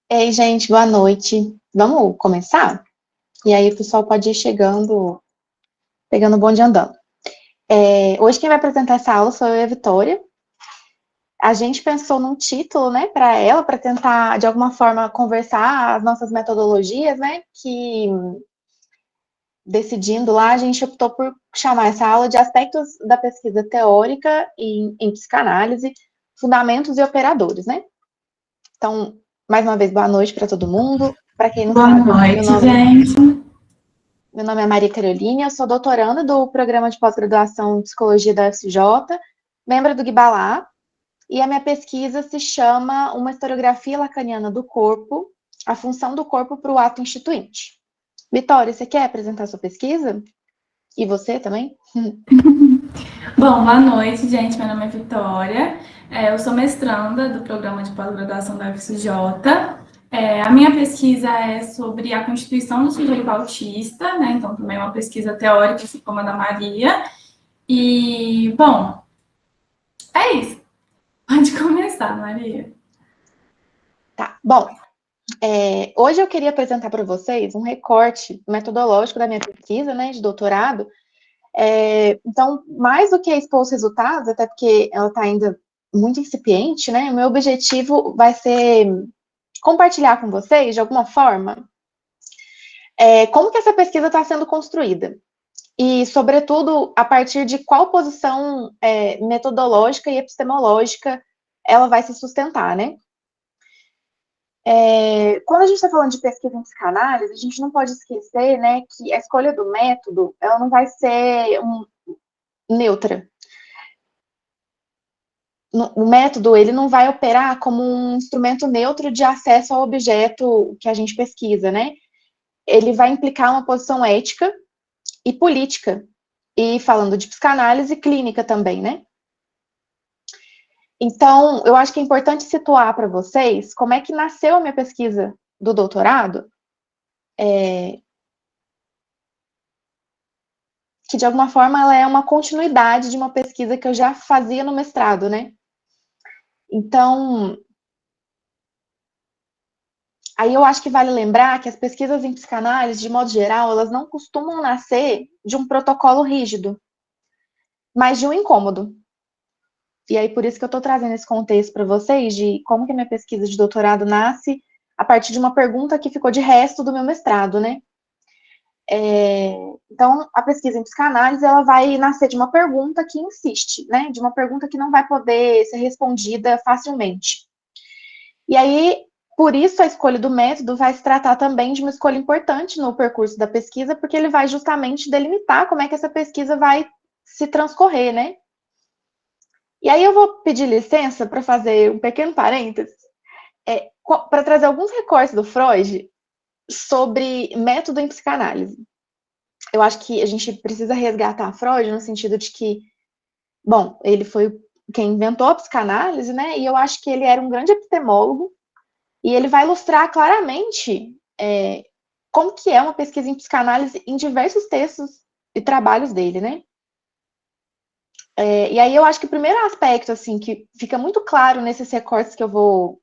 Ei, gente, boa noite. Vamos começar? E aí o pessoal pode ir chegando, pegando o bonde andando. Hoje quem vai apresentar essa aula sou eu e a Vitória. A gente pensou num título, né, para ela, para tentar, de alguma forma, conversar as nossas metodologias, né, que decidindo lá, a gente optou por chamar essa aula de Aspectos da Pesquisa Teórica em Psicanálise, Fundamentos e Operadores, né? Então, mais uma vez, boa noite para todo mundo. Para quem não Boa sabe, noite, gente. meu nome é Maria Caroline, eu sou doutoranda do Programa de Pós-Graduação em Psicologia da UFCJ, membro do GIBALA, e a minha pesquisa se chama Uma Historiografia Lacaniana do Corpo, a função do corpo para o ato instituinte. Vitória, você quer apresentar sua pesquisa? E você também? Bom, boa noite, gente. Meu nome é Vitória. Eu sou mestranda do programa de pós-graduação da UFCJ. A minha pesquisa é sobre a constituição do sujeito autista, né? Então, também é uma pesquisa teórica, assim como a da Maria. E, bom, é isso. Pode começar, Maria. Tá, bom, hoje eu queria apresentar para vocês um recorte metodológico da minha pesquisa, né, de doutorado. Então, mais do que expor os resultados, até porque ela está ainda muito incipiente, né? O meu objetivo vai ser compartilhar com vocês, de alguma forma, como que essa pesquisa está sendo construída. E, sobretudo, a partir de qual posição metodológica e epistemológica ela vai se sustentar, né? Quando a gente está falando de pesquisa em psicanálise, a gente não pode esquecer, né, que a escolha do método, ela não vai ser neutra. O método, ele não vai operar como um instrumento neutro de acesso ao objeto que a gente pesquisa, né? Ele vai implicar uma posição ética e política. E falando de psicanálise, clínica também, né? Então, eu acho que é importante situar para vocês como é que nasceu a minha pesquisa do doutorado, que de alguma forma ela é uma continuidade de uma pesquisa que eu já fazia no mestrado, né? Então, aí eu acho que vale lembrar que as pesquisas em psicanálise, de modo geral, elas não costumam nascer de um protocolo rígido, mas de um incômodo. E aí por isso que eu estou trazendo esse contexto para vocês de como que a minha pesquisa de doutorado nasce a partir de uma pergunta que ficou de resto do meu mestrado, né? Então, a pesquisa em psicanálise, ela vai nascer de uma pergunta que insiste, né? De uma pergunta que não vai poder ser respondida facilmente. E aí, por isso, a escolha do método vai se tratar também de uma escolha importante no percurso da pesquisa, porque ele vai justamente delimitar como é que essa pesquisa vai se transcorrer, né? E aí eu vou pedir licença para fazer um pequeno parênteses, para trazer alguns recortes do Freud sobre método em psicanálise. Eu acho que a gente precisa resgatar Freud no sentido de que, bom, ele foi quem inventou a psicanálise, né? E eu acho que ele era um grande epistemólogo, e ele vai ilustrar claramente como que é uma pesquisa em psicanálise em diversos textos e trabalhos dele, né? E aí eu acho que o primeiro aspecto, assim, que fica muito claro nesses recortes que eu vou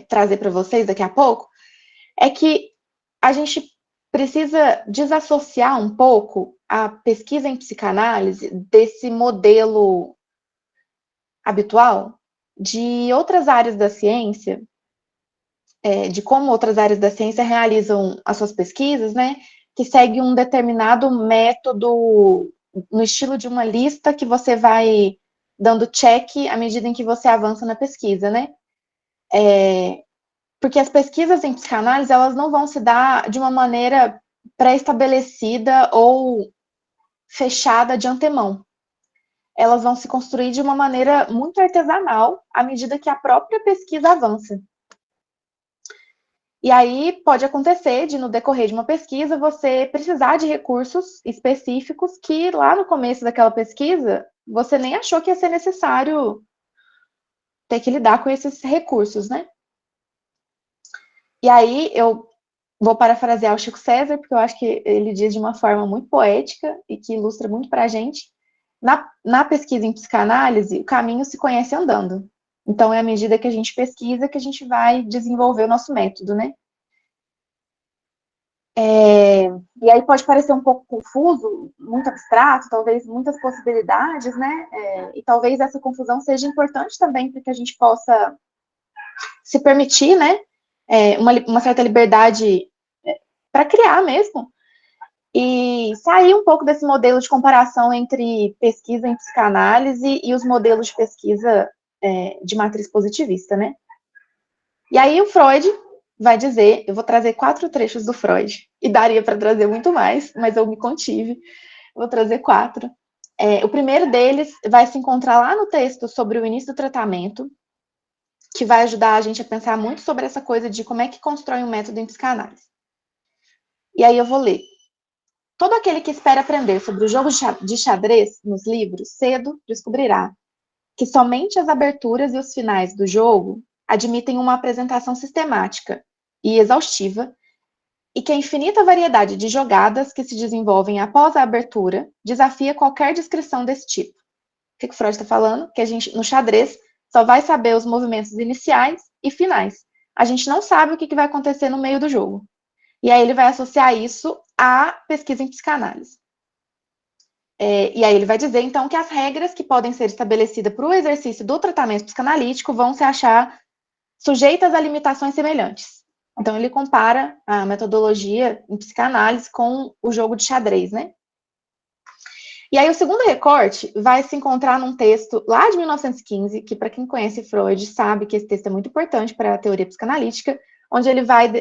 trazer para vocês daqui a pouco, é que a gente precisa desassociar um pouco a pesquisa em psicanálise desse modelo habitual de outras áreas da ciência, de como outras áreas da ciência realizam as suas pesquisas, né? Que segue um determinado método no estilo de uma lista que você vai dando check à medida em que você avança na pesquisa, né? Porque as pesquisas em psicanálise, elas não vão se dar de uma maneira pré-estabelecida ou fechada de antemão. Elas vão se construir de uma maneira muito artesanal à medida que a própria pesquisa avança. E aí pode acontecer de, no decorrer de uma pesquisa, você precisar de recursos específicos que lá no começo daquela pesquisa você nem achou que ia ser necessário ter que lidar com esses recursos, né? E aí eu vou parafrasear o Chico César, porque eu acho que ele diz de uma forma muito poética e que ilustra muito para a gente. Na pesquisa em psicanálise, o caminho se conhece andando. Então, é à medida que a gente pesquisa que a gente vai desenvolver o nosso método, né? E aí pode parecer um pouco confuso, muito abstrato, talvez muitas possibilidades, né? E talvez essa confusão seja importante também para que a gente possa se permitir, né? Uma certa liberdade para criar mesmo, e sair um pouco desse modelo de comparação entre pesquisa em psicanálise e os modelos de pesquisa de matriz positivista, né? E aí o Freud vai dizer, eu vou trazer 4 trechos do Freud, e daria para trazer muito mais, mas eu me contive, vou trazer 4. O primeiro deles vai se encontrar lá no texto sobre o início do tratamento, que vai ajudar a gente a pensar muito sobre essa coisa de como é que constrói um método em psicanálise. E aí eu vou ler. Todo aquele que espera aprender sobre o jogo de xadrez nos livros, cedo descobrirá que somente as aberturas e os finais do jogo admitem uma apresentação sistemática e exaustiva, e que a infinita variedade de jogadas que se desenvolvem após a abertura desafia qualquer descrição desse tipo. O que o Freud está falando? Que a gente, no xadrez, só vai saber os movimentos iniciais e finais. A gente não sabe o que vai acontecer no meio do jogo. E aí ele vai associar isso à pesquisa em psicanálise. E aí ele vai dizer, então, que as regras que podem ser estabelecidas para o exercício do tratamento psicanalítico vão se achar sujeitas a limitações semelhantes. Então, ele compara a metodologia em psicanálise com o jogo de xadrez, né? E aí o segundo recorte vai se encontrar num texto lá de 1915, que para quem conhece Freud sabe que esse texto é muito importante para a teoria psicanalítica, onde ele vai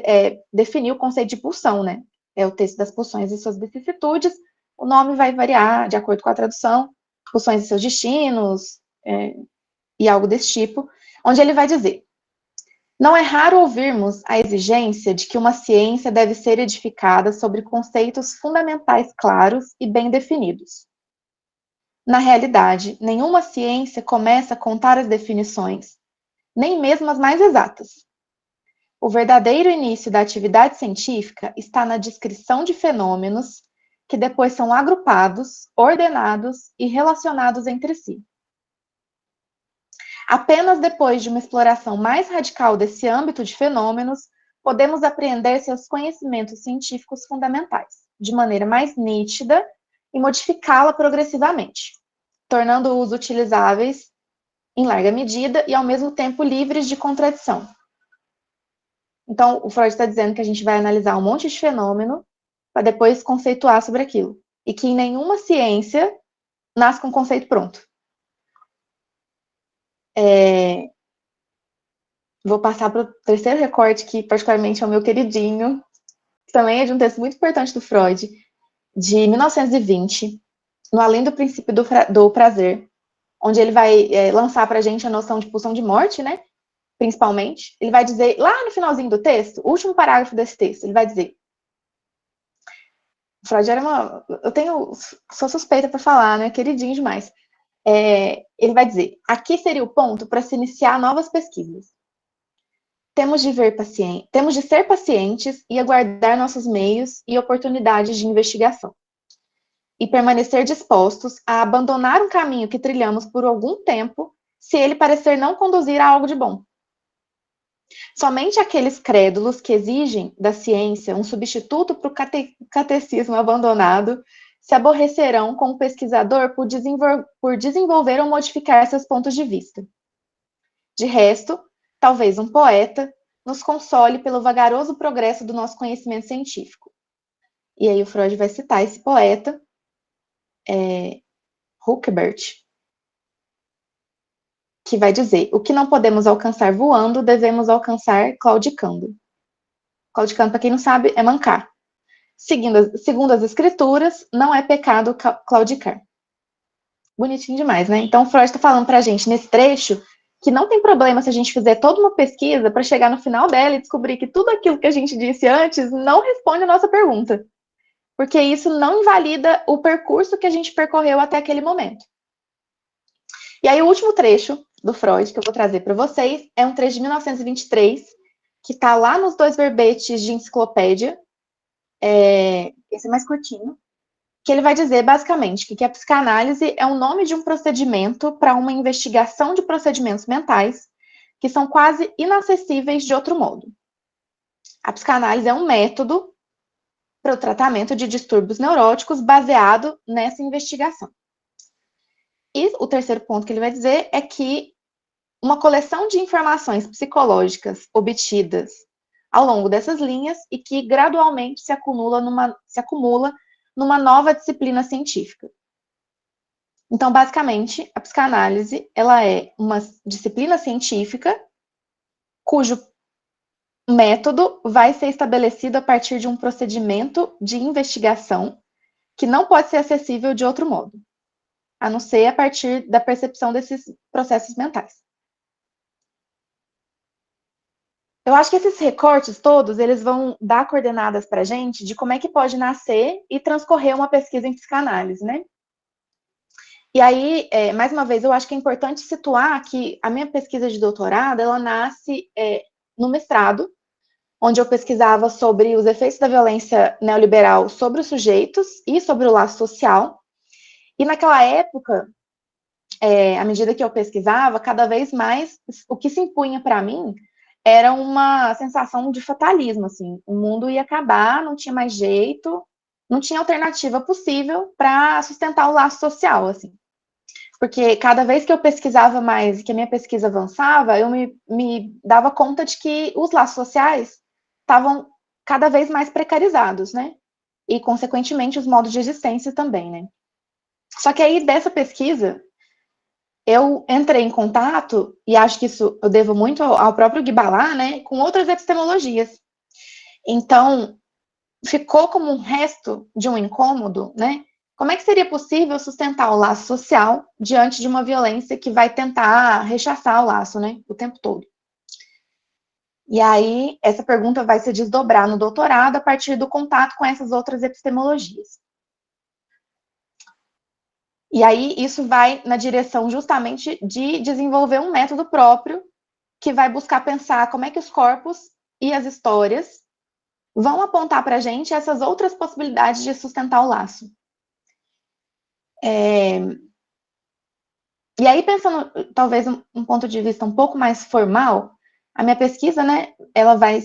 definir o conceito de pulsão, né? É o texto das pulsões e suas vicissitudes. O nome vai variar de acordo com a tradução, pulsões e seus destinos, e algo desse tipo, onde ele vai dizer: não é raro ouvirmos a exigência de que uma ciência deve ser edificada sobre conceitos fundamentais claros e bem definidos. Na realidade, nenhuma ciência começa a contar as definições, nem mesmo as mais exatas. O verdadeiro início da atividade científica está na descrição de fenômenos que depois são agrupados, ordenados e relacionados entre si. Apenas depois de uma exploração mais radical desse âmbito de fenômenos, podemos apreender seus conhecimentos científicos fundamentais, de maneira mais nítida e modificá-la progressivamente, tornando-os utilizáveis em larga medida e, ao mesmo tempo, livres de contradição. Então, o Freud está dizendo que a gente vai analisar um monte de fenômeno para depois conceituar sobre aquilo. E que em nenhuma ciência nasce com um conceito pronto. Vou passar para o terceiro recorte, que particularmente é o meu queridinho, que também é de um texto muito importante do Freud, de 1920, no Além do Princípio do Prazer, onde ele vai lançar para a gente a noção de pulsão de morte, né? Principalmente. Ele vai dizer, lá no finalzinho do texto, o último parágrafo desse texto, ele vai dizer: Freud era sou suspeita para falar, né? Queridinho demais. Ele vai dizer: aqui seria o ponto para se iniciar novas pesquisas. Temos de ser pacientes e aguardar nossos meios e oportunidades de investigação. E permanecer dispostos a abandonar um caminho que trilhamos por algum tempo, se ele parecer não conduzir a algo de bom. Somente aqueles crédulos que exigem da ciência um substituto para o catecismo abandonado se aborrecerão com o pesquisador por desenvolver ou modificar seus pontos de vista. De resto, talvez um poeta nos console pelo vagaroso progresso do nosso conhecimento científico. E aí o Freud vai citar esse poeta, Huckbert, que vai dizer: o que não podemos alcançar voando, devemos alcançar claudicando. Claudicando, para quem não sabe, é mancar. Segundo as escrituras, não é pecado claudicar. Bonitinho demais, né? Então, Freud está falando para a gente, nesse trecho, que não tem problema se a gente fizer toda uma pesquisa para chegar no final dela e descobrir que tudo aquilo que a gente disse antes não responde a nossa pergunta. Porque isso não invalida o percurso que a gente percorreu até aquele momento. E aí, o último trecho do Freud que eu vou trazer para vocês é um trecho de 1923, que está lá nos 2 verbetes de enciclopédia. Esse é mais curtinho. Que ele vai dizer, basicamente, que a psicanálise é o nome de um procedimento para uma investigação de procedimentos mentais que são quase inacessíveis de outro modo. A psicanálise é um método para o tratamento de distúrbios neuróticos baseado nessa investigação. E o terceiro ponto que ele vai dizer é que uma coleção de informações psicológicas obtidas ao longo dessas linhas e que gradualmente se acumula numa nova disciplina científica. Então, basicamente, a psicanálise ela é uma disciplina científica cujo método vai ser estabelecido a partir de um procedimento de investigação que não pode ser acessível de outro modo, a não ser a partir da percepção desses processos mentais. Eu acho que esses recortes todos, eles vão dar coordenadas para a gente de como é que pode nascer e transcorrer uma pesquisa em psicanálise, né? E aí, mais uma vez, eu acho que é importante situar que a minha pesquisa de doutorado, ela nasce no mestrado, onde eu pesquisava sobre os efeitos da violência neoliberal sobre os sujeitos e sobre o laço social. E naquela época, à medida que eu pesquisava, cada vez mais o que se impunha para mim era uma sensação de fatalismo, assim, o mundo ia acabar, não tinha mais jeito, não tinha alternativa possível para sustentar o laço social, assim. Porque cada vez que eu pesquisava mais, que a minha pesquisa avançava, eu me dava conta de que os laços sociais estavam cada vez mais precarizados, né? E, consequentemente, os modos de existência também, né? Só que aí, dessa pesquisa, eu entrei em contato, e acho que isso eu devo muito ao próprio Guibalá, né? Com outras epistemologias. Então, ficou como um resto de um incômodo, né? Como é que seria possível sustentar o laço social diante de uma violência que vai tentar rechaçar o laço, né, o tempo todo? E aí, essa pergunta vai se desdobrar no doutorado a partir do contato com essas outras epistemologias. E aí, isso vai na direção justamente de desenvolver um método próprio que vai buscar pensar como é que os corpos e as histórias vão apontar para a gente essas outras possibilidades de sustentar o laço. E aí, pensando, talvez, um ponto de vista um pouco mais formal, a minha pesquisa, né, ela vai,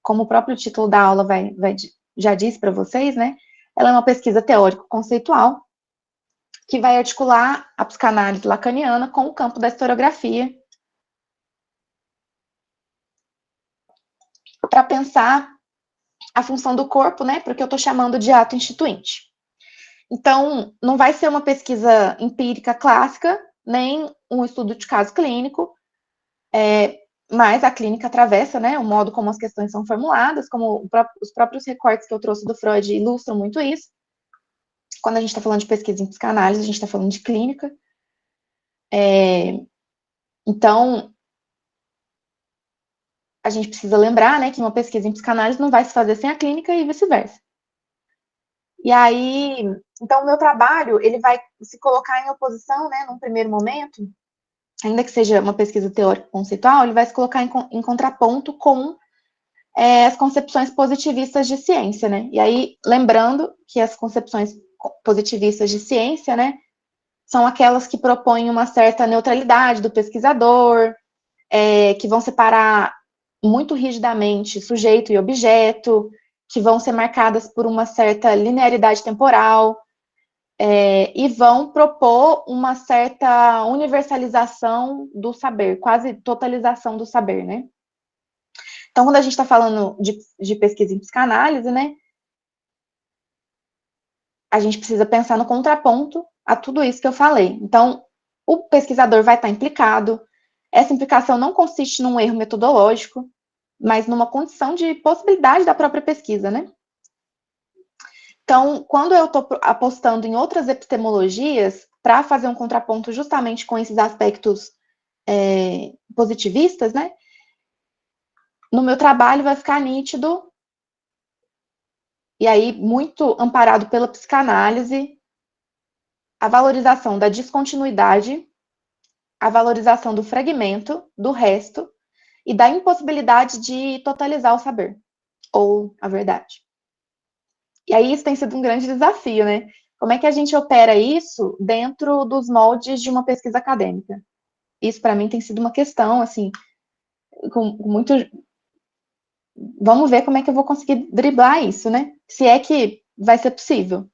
como o próprio título da aula já disse para vocês, né, ela é uma pesquisa teórico-conceitual que vai articular a psicanálise lacaniana com o campo da historiografia para pensar a função do corpo, né, porque eu estou chamando de ato instituinte. Então, não vai ser uma pesquisa empírica clássica, nem um estudo de caso clínico, mas a clínica atravessa, né, o modo como as questões são formuladas, como os próprios recortes que eu trouxe do Freud ilustram muito isso. Quando a gente está falando de pesquisa em psicanálise, a gente está falando de clínica. Então, a gente precisa lembrar, né, que uma pesquisa em psicanálise não vai se fazer sem a clínica e vice-versa. E aí, então, o meu trabalho, ele vai se colocar em oposição, né, num primeiro momento, ainda que seja uma pesquisa teórico-conceitual, ele vai se colocar em contraponto com as concepções positivistas de ciência, né? E aí, lembrando que as concepções positivistas de ciência, né, são aquelas que propõem uma certa neutralidade do pesquisador, que vão separar muito rigidamente sujeito e objeto, que vão ser marcadas por uma certa linearidade temporal, e vão propor uma certa universalização do saber, quase totalização do saber, né? Então, quando a gente está falando de pesquisa em psicanálise, né, a gente precisa pensar no contraponto a tudo isso que eu falei. Então, o pesquisador vai estar implicado, essa implicação não consiste num erro metodológico, mas numa condição de possibilidade da própria pesquisa, né? Então, quando eu estou apostando em outras epistemologias para fazer um contraponto justamente com esses aspectos positivistas, né? No meu trabalho vai ficar nítido, e aí muito amparado pela psicanálise, a valorização da descontinuidade, a valorização do fragmento, do resto, e da impossibilidade de totalizar o saber, ou a verdade. E aí isso tem sido um grande desafio, né? Como é que a gente opera isso dentro dos moldes de uma pesquisa acadêmica? isso para mim tem sido uma questão, assim, com muito... Vamos ver como é que eu vou conseguir driblar isso, né? Se é que vai ser possível.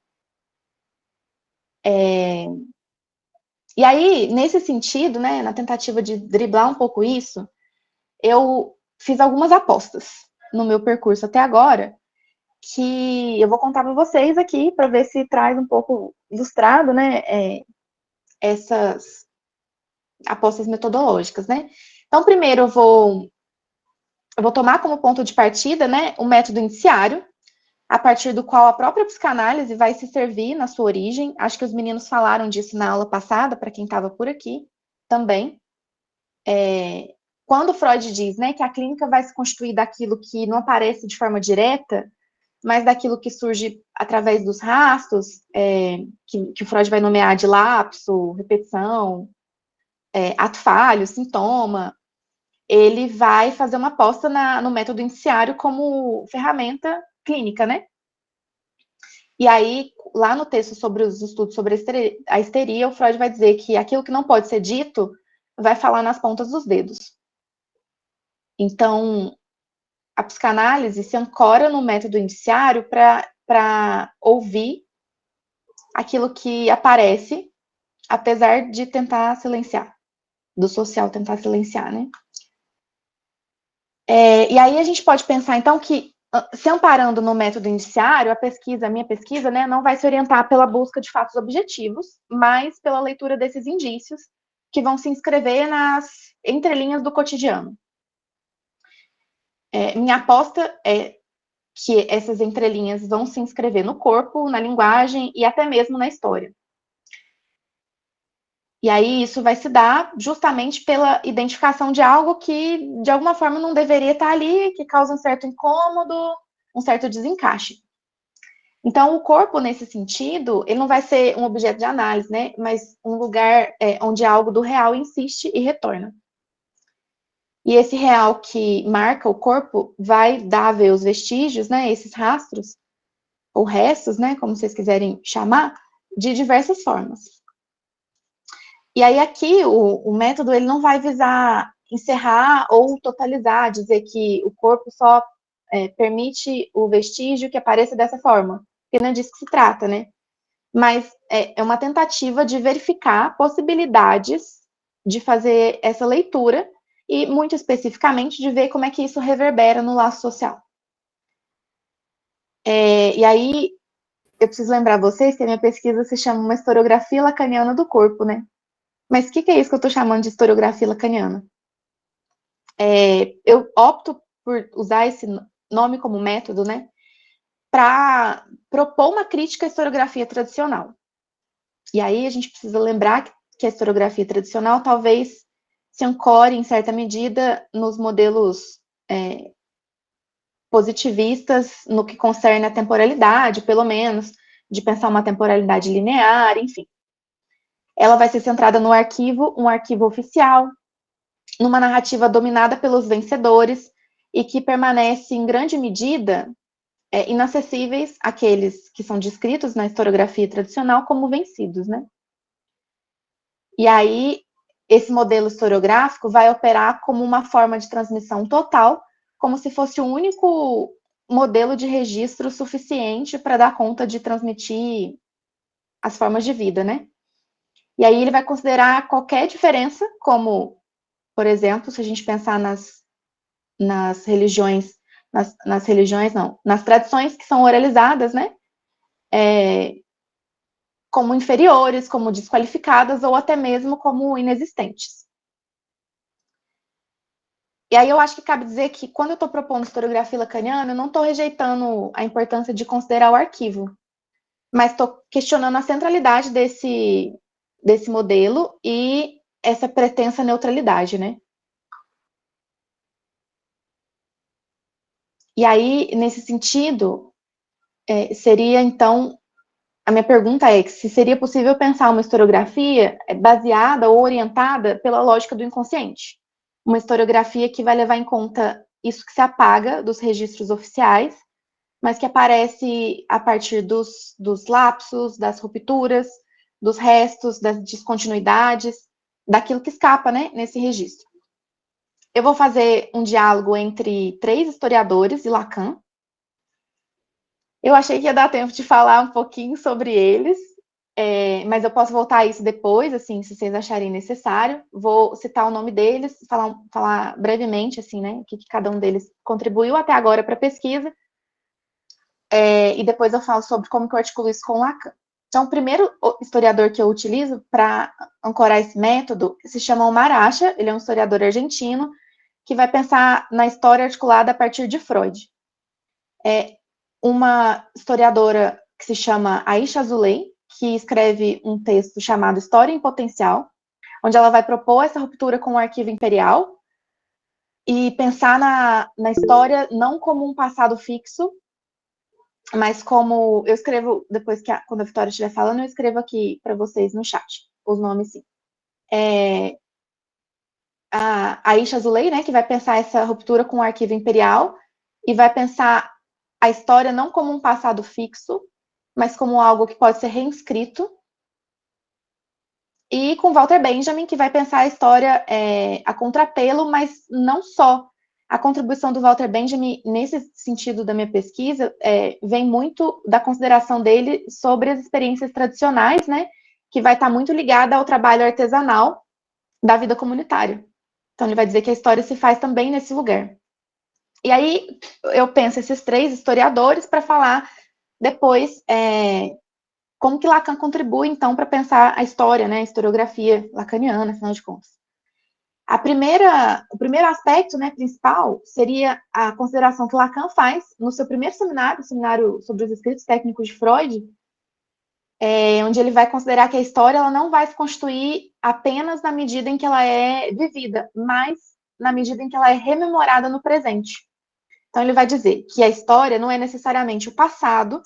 E aí, nesse sentido, né, na tentativa de driblar um pouco isso, eu fiz algumas apostas no meu percurso até agora, que eu vou contar para vocês aqui, para ver se traz um pouco ilustrado, né, essas apostas metodológicas, né? Então, primeiro eu vou tomar como ponto de partida, né, o método indiciário, a partir do qual a própria psicanálise vai se servir na sua origem. Acho que os meninos falaram disso na aula passada, para quem estava por aqui também. Quando Freud diz, né, que a clínica vai se constituir daquilo que não aparece de forma direta, mas daquilo que surge através dos rastros, que o Freud vai nomear de lapso, repetição, ato falho, sintoma, ele vai fazer uma aposta no método indiciário como ferramenta clínica, né? E aí, lá no texto sobre os estudos sobre a histeria, o Freud vai dizer que aquilo que não pode ser dito vai falar nas pontas dos dedos. Então, a psicanálise se ancora no método indiciário para ouvir aquilo que aparece, apesar de tentar silenciar, do social tentar silenciar, né? E aí a gente pode pensar, então, que se amparando no método indiciário, a minha pesquisa, né, não vai se orientar pela busca de fatos objetivos, mas pela leitura desses indícios que vão se inscrever nas entrelinhas do cotidiano. Minha aposta é que essas entrelinhas vão se inscrever no corpo, na linguagem e até mesmo na história. E aí isso vai se dar justamente pela identificação de algo que, de alguma forma, não deveria estar ali, que causa um certo incômodo, um certo desencaixe. Então, o corpo, nesse sentido, ele não vai ser um objeto de análise, né? Mas um lugar onde algo do real insiste e retorna. E esse real que marca o corpo vai dar a ver os vestígios, né? Esses rastros, ou restos, né? Como vocês quiserem chamar, de diversas formas. E aí aqui o método ele não vai visar encerrar ou totalizar, dizer que o corpo só permite o vestígio que apareça dessa forma, porque não é disso que se trata, né? Mas é uma tentativa de verificar possibilidades de fazer essa leitura e, muito especificamente, de ver como é que isso reverbera no laço social. E aí, eu preciso lembrar vocês que a minha pesquisa se chama Uma Historiografia Lacaniana do Corpo, né? Mas o que é isso que eu estou chamando de historiografia lacaniana? Eu opto por usar esse nome como método, né, para propor uma crítica à historiografia tradicional. E aí a gente precisa lembrar que a historiografia tradicional talvez se ancore, em certa medida, nos modelos positivistas no que concerne a temporalidade, pelo menos, de pensar uma temporalidade linear, enfim. Ela vai ser centrada no arquivo, um arquivo oficial, numa narrativa dominada pelos vencedores e que permanece, em grande medida, inacessíveis àqueles que são descritos na historiografia tradicional como vencidos, né? E aí, esse modelo historiográfico vai operar como uma forma de transmissão total, como se fosse o único modelo de registro suficiente para dar conta de transmitir as formas de vida, né? E aí ele vai considerar qualquer diferença, como, por exemplo, se a gente pensar nas religiões, nas tradições que são oralizadas, né? Como inferiores, como desqualificadas ou até mesmo como inexistentes. E aí eu acho que cabe dizer que quando eu estou propondo historiografia lacaniana, eu não estou rejeitando a importância de considerar o arquivo, mas estou questionando a centralidade desse modelo e essa pretensa neutralidade, né? E aí, nesse sentido, seria, então, a minha pergunta é se seria possível pensar uma historiografia baseada ou orientada pela lógica do inconsciente. Uma historiografia que vai levar em conta isso que se apaga dos registros oficiais, mas que aparece a partir dos lapsos, das rupturas, dos restos, das descontinuidades, daquilo que escapa, né, nesse registro. Eu vou fazer um diálogo entre 3 historiadores de Lacan. Eu achei que ia dar tempo de falar um pouquinho sobre eles, mas eu posso voltar a isso depois, assim, se vocês acharem necessário. Vou citar o nome deles, falar brevemente, assim, né, o que cada um deles contribuiu até agora para a pesquisa, e depois eu falo sobre como que eu articulo isso com Lacan. Então, o primeiro historiador que eu utilizo para ancorar esse método se chama Omar Acha, ele é um historiador argentino, que vai pensar na história articulada a partir de Freud. Uma historiadora que se chama Aisha Azoulay, que escreve um texto chamado História em Potencial, onde ela vai propor essa ruptura com o arquivo imperial e pensar na história não como um passado fixo, mas como eu escrevo, depois que quando a Vitória estiver falando, eu escrevo aqui para vocês no chat, os nomes sim. A Aisha Azoulay, né, que vai pensar essa ruptura com o arquivo imperial e vai pensar a história não como um passado fixo, mas como algo que pode ser reescrito. E com Walter Benjamin, que vai pensar a história a contrapelo, mas não só. A contribuição do Walter Benjamin, nesse sentido da minha pesquisa, vem muito da consideração dele sobre as experiências tradicionais, né, que vai estar muito ligada ao trabalho artesanal da vida comunitária. Então, ele vai dizer que a história se faz também nesse lugar. E aí, eu penso esses 3 historiadores para falar depois como que Lacan contribui, então, para pensar a história, né, a historiografia lacaniana, afinal de contas. O primeiro aspecto, né, principal, seria a consideração que Lacan faz no seu primeiro seminário, o seminário sobre os escritos técnicos de Freud, onde ele vai considerar que a história ela não vai se constituir apenas na medida em que ela é vivida, mas na medida em que ela é rememorada no presente. Então, ele vai dizer que a história não é necessariamente o passado,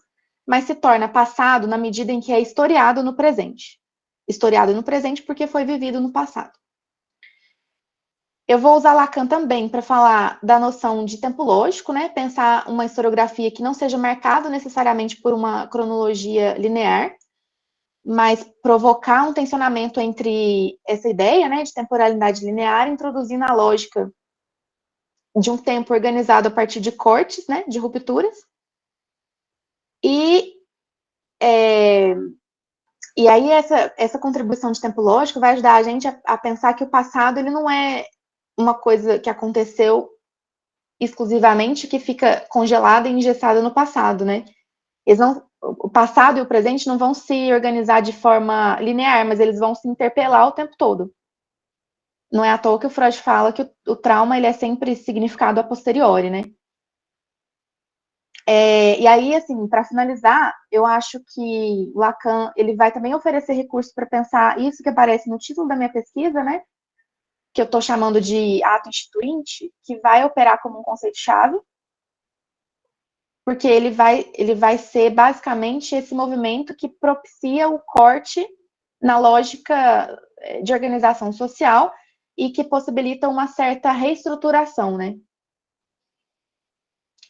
mas se torna passado na medida em que é historiado no presente. Historiado no presente porque foi vivido no passado. Eu vou usar Lacan também para falar da noção de tempo lógico, né? Pensar uma historiografia que não seja marcada necessariamente por uma cronologia linear, mas provocar um tensionamento entre essa ideia, né, de temporalidade linear, introduzindo a lógica de um tempo organizado a partir de cortes, né, de rupturas. E aí essa contribuição de tempo lógico vai ajudar a gente a pensar que o passado ele não é uma coisa que aconteceu exclusivamente que fica congelada e engessada no passado, né? O passado e o presente não vão se organizar de forma linear, mas eles vão se interpelar o tempo todo. Não é à toa que o Freud fala que o trauma ele é sempre significado a posteriori, né? E aí, assim, para finalizar, eu acho que Lacan ele vai também oferecer recursos para pensar isso que aparece no título da minha pesquisa, né? Que eu estou chamando de ato instituinte, que vai operar como um conceito-chave, porque ele vai ser basicamente esse movimento que propicia o corte na lógica de organização social e que possibilita uma certa reestruturação, né?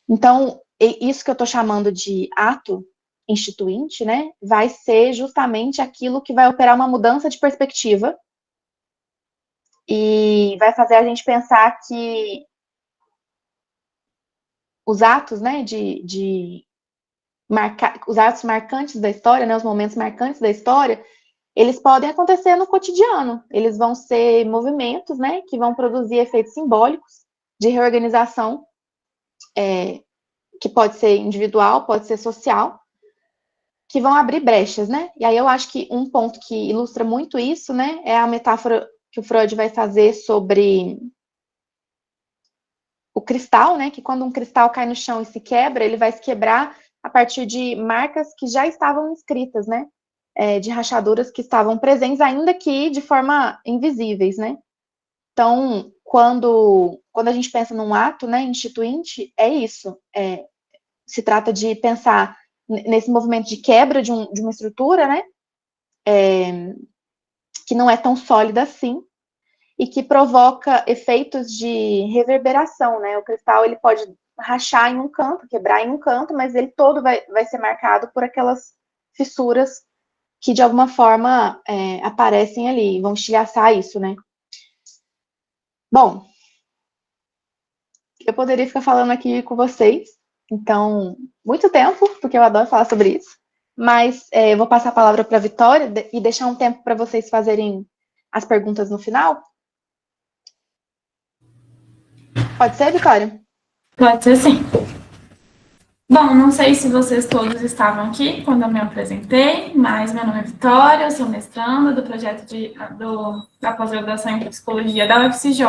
Então, isso que eu estou chamando de ato instituinte, né, vai ser justamente aquilo que vai operar uma mudança de perspectiva e vai fazer a gente pensar que os atos, né, os atos marcantes da história, né, os momentos marcantes da história, eles podem acontecer no cotidiano. Eles vão ser movimentos, né, que vão produzir efeitos simbólicos de reorganização, que pode ser individual, pode ser social, que vão abrir brechas, né? E aí eu acho que um ponto que ilustra muito isso, né, é a metáfora que o Freud vai fazer sobre o cristal, né, que quando um cristal cai no chão e se quebra, ele vai se quebrar a partir de marcas que já estavam inscritas, né, de rachaduras que estavam presentes, ainda que de forma invisíveis, né? Então, quando a gente pensa num ato, né, instituinte, é isso. Se trata de pensar nesse movimento de quebra de uma estrutura, né, que não é tão sólida assim, e que provoca efeitos de reverberação, né? O cristal ele pode rachar em um canto, quebrar em um canto, mas ele todo vai ser marcado por aquelas fissuras que de alguma forma aparecem ali, vão estilhaçar isso, né? Bom, eu poderia ficar falando aqui com vocês, então, muito tempo, porque eu adoro falar sobre isso, mas eu vou passar a palavra para a Vitória e deixar um tempo para vocês fazerem as perguntas no final. Pode ser, Vitória? Pode ser sim. Bom, não sei se vocês todos estavam aqui quando eu me apresentei, mas meu nome é Vitória, eu sou mestranda do projeto da pós-graduação em psicologia da UFCJ.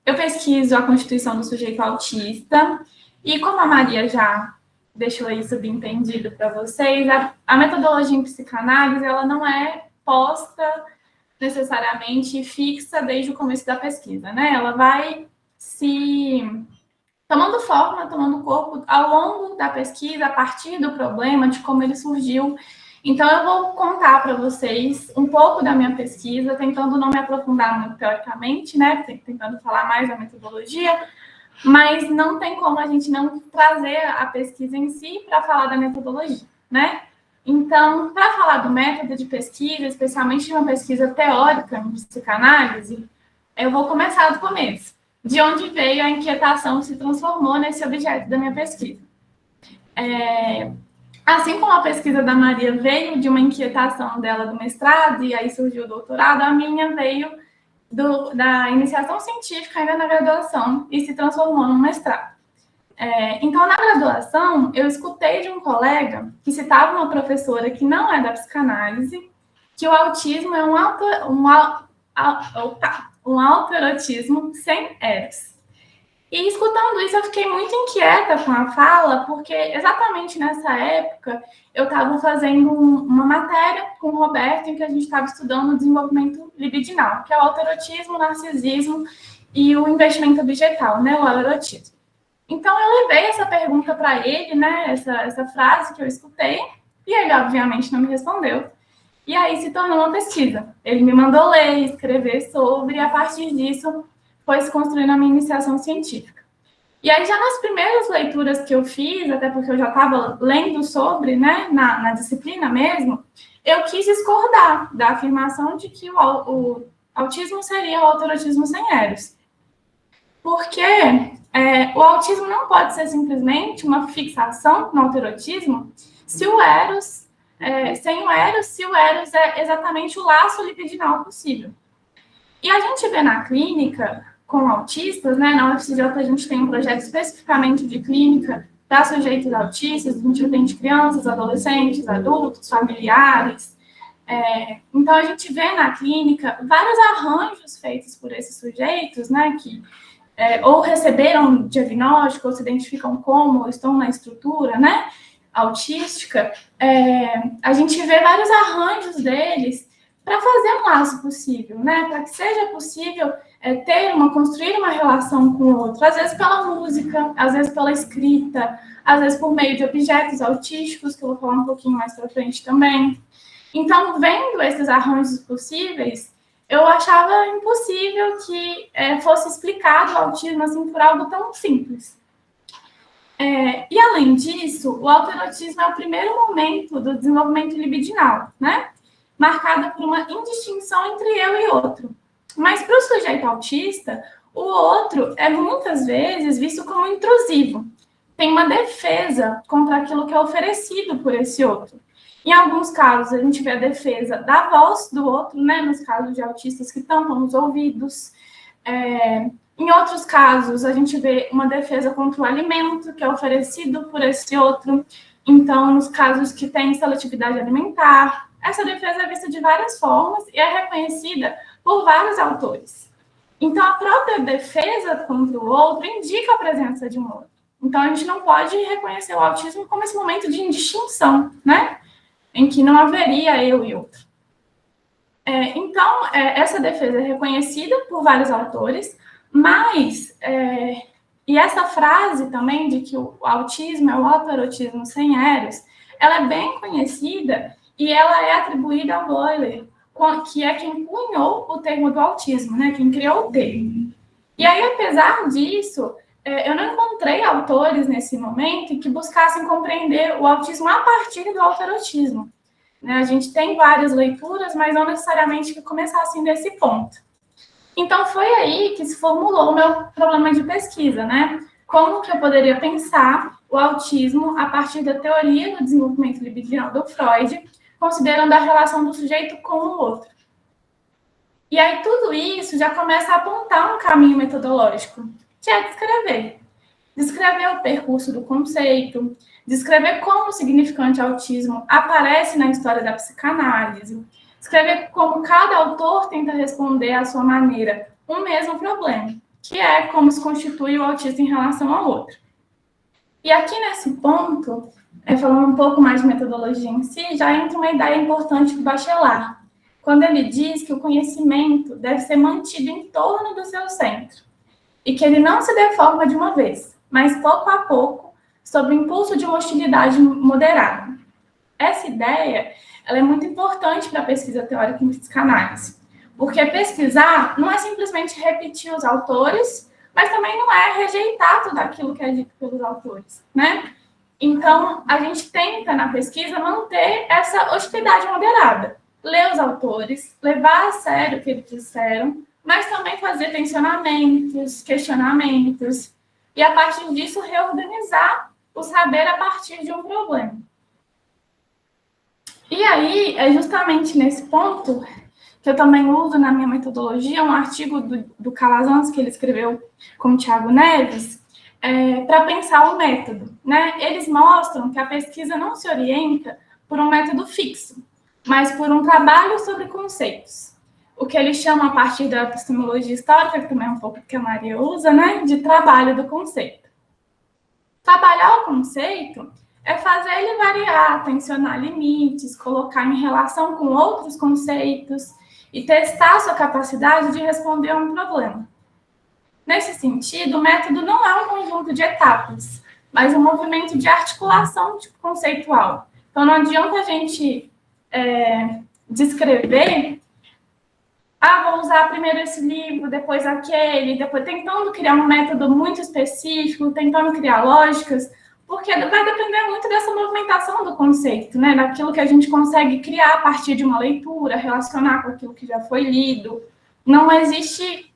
Eu pesquiso a constituição do sujeito autista, e como a Maria já deixou isso subentendido para vocês, a metodologia em psicanálise ela não é posta necessariamente fixa desde o começo da pesquisa, né? Ela vai se tomando forma, tomando corpo ao longo da pesquisa, a partir do problema, de como ele surgiu. Então, eu vou contar para vocês um pouco da minha pesquisa, tentando não me aprofundar muito teoricamente, né? Tentando falar mais da metodologia, mas não tem como a gente não trazer a pesquisa em si para falar da metodologia, né? Então, para falar do método de pesquisa, especialmente de uma pesquisa teórica em psicanálise, eu vou começar do começo. De onde veio a inquietação que se transformou nesse objeto da minha pesquisa. Assim como a pesquisa da Maria veio de uma inquietação dela do mestrado, e aí surgiu o doutorado, a minha veio da iniciação científica ainda na graduação e se transformou num mestrado. Então, na graduação, eu escutei de um colega que citava uma professora que não é da psicanálise, que o autismo é um autoerotismo sem eros. E escutando isso, eu fiquei muito inquieta com a fala, porque exatamente nessa época eu estava fazendo uma matéria com o Roberto em que a gente estava estudando o desenvolvimento libidinal, que é o autoerotismo, o narcisismo e o investimento objetal, né, o autoerotismo. Então eu levei essa pergunta para ele, né, essa frase que eu escutei, e ele obviamente não me respondeu. E aí se tornou uma pesquisa. Ele me mandou ler, escrever sobre, e a partir disso foi se construindo a minha iniciação científica. E aí já nas primeiras leituras que eu fiz, até porque eu já estava lendo sobre, né, na disciplina mesmo, eu quis discordar da afirmação de que o autismo seria o autoerotismo sem eros. Porque o autismo não pode ser simplesmente uma fixação no autoerotismo se o eros sem o eros, se o eros é exatamente o laço lipidinal possível. E a gente vê na clínica, com autistas, né, na UFCJ a gente tem um projeto especificamente de clínica para sujeitos autistas, a gente atende crianças, adolescentes, adultos, familiares. Então, a gente vê na clínica vários arranjos feitos por esses sujeitos, né, que ou receberam diagnóstico, ou se identificam como, ou estão na estrutura, né, autística, a gente vê vários arranjos deles para fazer um laço possível, né? Para que seja possível construir uma relação com o outro, às vezes pela música, às vezes pela escrita, às vezes por meio de objetos autísticos, que eu vou falar um pouquinho mais para frente também. Então, vendo esses arranjos possíveis, eu achava impossível que fosse explicado o autismo assim por algo tão simples. E, além disso, o autoerotismo é o primeiro momento do desenvolvimento libidinal, né? Marcado por uma indistinção entre eu e outro. Mas, para o sujeito autista, o outro é muitas vezes visto como intrusivo. Tem uma defesa contra aquilo que é oferecido por esse outro. Em alguns casos, a gente vê a defesa da voz do outro, né? Nos casos de autistas que tampam os ouvidos. Em outros casos, a gente vê uma defesa contra o alimento que é oferecido por esse outro. Então, nos casos que tem seletividade alimentar, essa defesa é vista de várias formas e é reconhecida por vários autores. Então, a própria defesa contra o outro indica a presença de um outro. Então, a gente não pode reconhecer o autismo como esse momento de indistinção, né? Em que não haveria eu e outro. Então, essa defesa é reconhecida por vários autores, mas, e essa frase também de que o autismo é o autoerotismo sem eros, ela é bem conhecida e ela é atribuída ao Boyle, que é quem cunhou o termo do autismo, né? Quem criou o termo. E aí, apesar disso, eu não encontrei autores nesse momento que buscassem compreender o autismo a partir do autoerotismo. Né? A gente tem várias leituras, mas não necessariamente que começassem desse ponto. Então, foi aí que se formulou o meu problema de pesquisa, né? Como que eu poderia pensar o autismo a partir da teoria do desenvolvimento libidinal do Freud, considerando a relação do sujeito com o outro. E aí, tudo isso já começa a apontar um caminho metodológico, que é descrever. Descrever o percurso do conceito, descrever como o significante autismo aparece na história da psicanálise, escrever como cada autor tenta responder à sua maneira um mesmo problema, que é como se constitui o autista em relação ao outro. E aqui nesse ponto, falando um pouco mais de metodologia em si, já entra uma ideia importante do Bachelard, quando ele diz que o conhecimento deve ser mantido em torno do seu centro, e que ele não se deforma de uma vez, mas pouco a pouco, sob o impulso de uma hostilidade moderada. Essa ideia ela é muito importante para a pesquisa teórica em psicanálise, porque pesquisar não é simplesmente repetir os autores, mas também não é rejeitar tudo aquilo que é dito pelos autores, né? Então, a gente tenta, na pesquisa, manter essa hostilidade moderada, ler os autores, levar a sério o que eles disseram, mas também fazer tensionamentos, questionamentos, e a partir disso reorganizar o saber a partir de um problema. E aí, é justamente nesse ponto que eu também uso na minha metodologia um artigo do Calazans, que ele escreveu com o Thiago Neves, para pensar o método. Né? Eles mostram que a pesquisa não se orienta por um método fixo, mas por um trabalho sobre conceitos. O que eles chamam, a partir da epistemologia histórica, que também é um pouco que a Maria usa, né, de trabalho do conceito. Trabalhar o conceito é fazer ele variar, tensionar limites, colocar em relação com outros conceitos e testar sua capacidade de responder a um problema. Nesse sentido, o método não é um conjunto de etapas, mas um movimento de articulação conceitual. Então, não adianta a gente descrever, vou usar primeiro esse livro, depois aquele, depois tentando criar um método muito específico, tentando criar lógicas, porque vai depender muito dessa movimentação do conceito, né? Daquilo que a gente consegue criar a partir de uma leitura, relacionar com aquilo que já foi lido. Não existe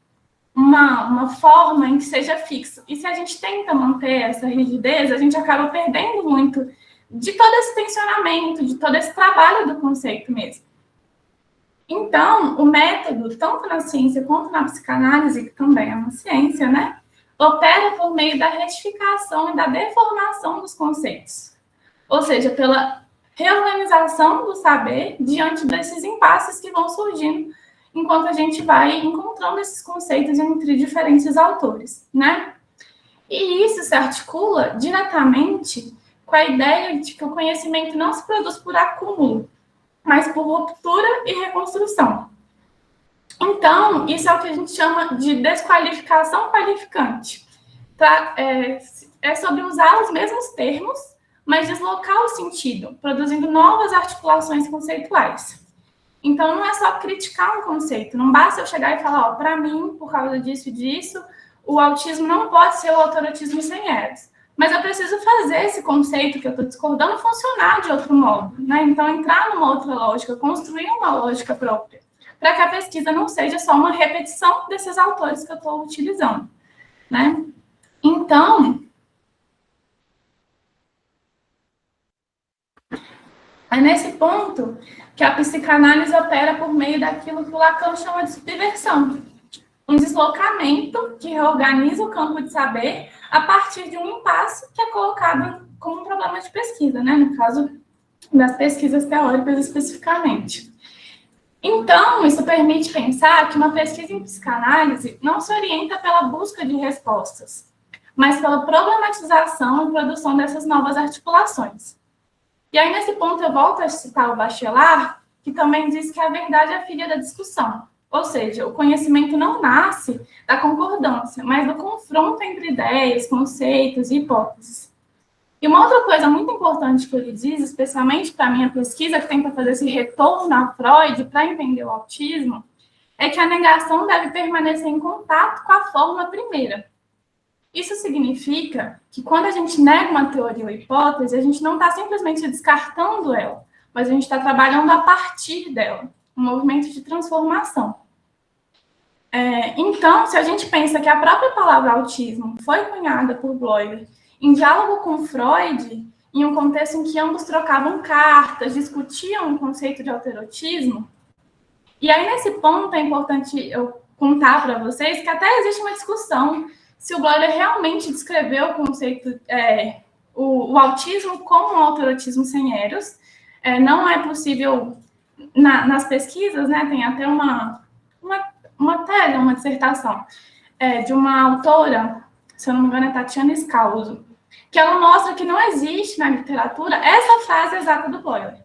uma forma em que seja fixo. E se a gente tenta manter essa rigidez, a gente acaba perdendo muito de todo esse tensionamento, de todo esse trabalho do conceito mesmo. Então, o método, tanto na ciência quanto na psicanálise, que também é uma ciência, né, opera por meio da retificação e da deformação dos conceitos. Ou seja, pela reorganização do saber diante desses impasses que vão surgindo enquanto a gente vai encontrando esses conceitos entre diferentes autores, né? E isso se articula diretamente com a ideia de que o conhecimento não se produz por acúmulo, mas por ruptura e reconstrução. Então, isso é o que a gente chama de desqualificação qualificante. É sobre usar os mesmos termos, mas deslocar o sentido, produzindo novas articulações conceituais. Então, não é só criticar um conceito, não basta eu chegar e falar, para mim, por causa disso e disso, o autismo não pode ser o autorotismo sem Eros. Mas eu preciso fazer esse conceito que eu estou discordando funcionar de outro modo, né? Então, entrar numa outra lógica, construir uma lógica própria, para que a pesquisa não seja só uma repetição desses autores que eu estou utilizando, né? Então, é nesse ponto que a psicanálise opera por meio daquilo que o Lacan chama de subversão. Um deslocamento que reorganiza o campo de saber a partir de um impasse que é colocado como um problema de pesquisa, né? No caso das pesquisas teóricas especificamente. Então, isso permite pensar que uma pesquisa em psicanálise não se orienta pela busca de respostas, mas pela problematização e produção dessas novas articulações. E aí, nesse ponto, eu volto a citar o Bachelard, que também diz que a verdade é filha da discussão. Ou seja, o conhecimento não nasce da concordância, mas do confronto entre ideias, conceitos e hipóteses. E uma outra coisa muito importante que ele diz, especialmente para a minha pesquisa, que tenta fazer esse retorno a Freud para entender o autismo, é que a negação deve permanecer em contato com a forma primeira. Isso significa que quando a gente nega uma teoria ou hipótese, a gente não está simplesmente descartando ela, mas a gente está trabalhando a partir dela, um movimento de transformação. Então, se a gente pensa que a própria palavra autismo foi cunhada por Bloyer em diálogo com Freud, em um contexto em que ambos trocavam cartas, discutiam o conceito de alterotismo, e aí nesse ponto é importante eu contar para vocês que até existe uma discussão se o Bloyer realmente descreveu o conceito, o autismo como um alterotismo sem eros. Não é possível, nas pesquisas, né, tem até uma tese, uma dissertação de uma autora, se eu não me engano é Tatiana Scalzo, que ela mostra que não existe na literatura essa frase exata do Bloyer.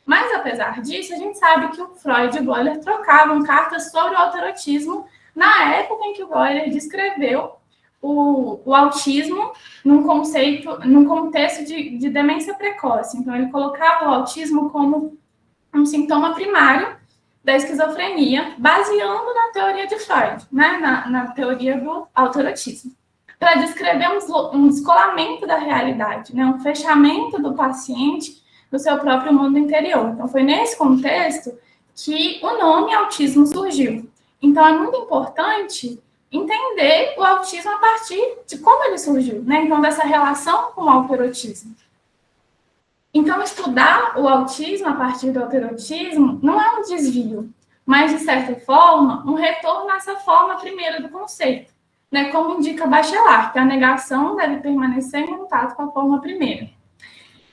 Mas, apesar disso, a gente sabe que o Freud e o Bloyer trocavam cartas sobre o alterotismo na época em que o Bloyer descreveu o autismo num contexto de demência precoce. Então, ele colocava o autismo como um sintoma primário da esquizofrenia, baseando na teoria de Freud, né, na teoria do alterotismo, para descrever um descolamento da realidade, né, um fechamento do paciente do seu próprio mundo interior. Então, foi nesse contexto que o nome autismo surgiu. Então, é muito importante entender o autismo a partir de como ele surgiu, né? Então, dessa relação com o alterotismo. Então, estudar o autismo a partir do alterotismo não é um desvio, mas, de certa forma, um retorno a essa forma primeira do conceito, né? Como indica Bachelard, que a negação deve permanecer em contato com a forma primeira.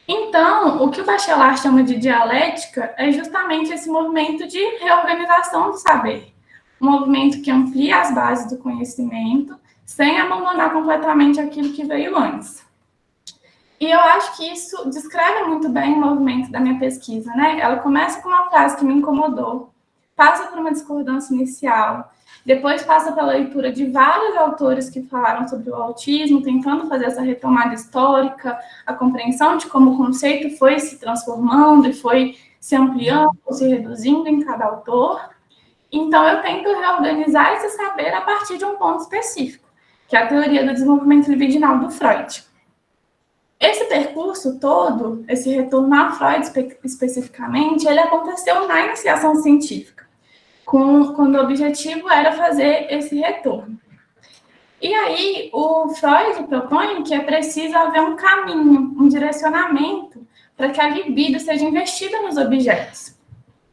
Então, o que o Bachelard chama de dialética é justamente esse movimento de reorganização do saber, um movimento que amplia as bases do conhecimento, sem abandonar completamente aquilo que veio antes. E eu acho que isso descreve muito bem o movimento da minha pesquisa, né? Ela começa com uma frase que me incomodou, passa por uma discordância inicial, depois passa pela leitura de vários autores que falaram sobre o autismo, tentando fazer essa retomada histórica, a compreensão de como o conceito foi se transformando e foi se ampliando, se reduzindo em cada autor. Então, eu tento reorganizar esse saber a partir de um ponto específico, que é a teoria do desenvolvimento libidinal do Freud. Esse percurso todo, esse retorno a Freud especificamente, ele aconteceu na iniciação científica, quando o objetivo era fazer esse retorno. E aí, o Freud propõe que é preciso haver um caminho, um direcionamento, para que a libido seja investida nos objetos.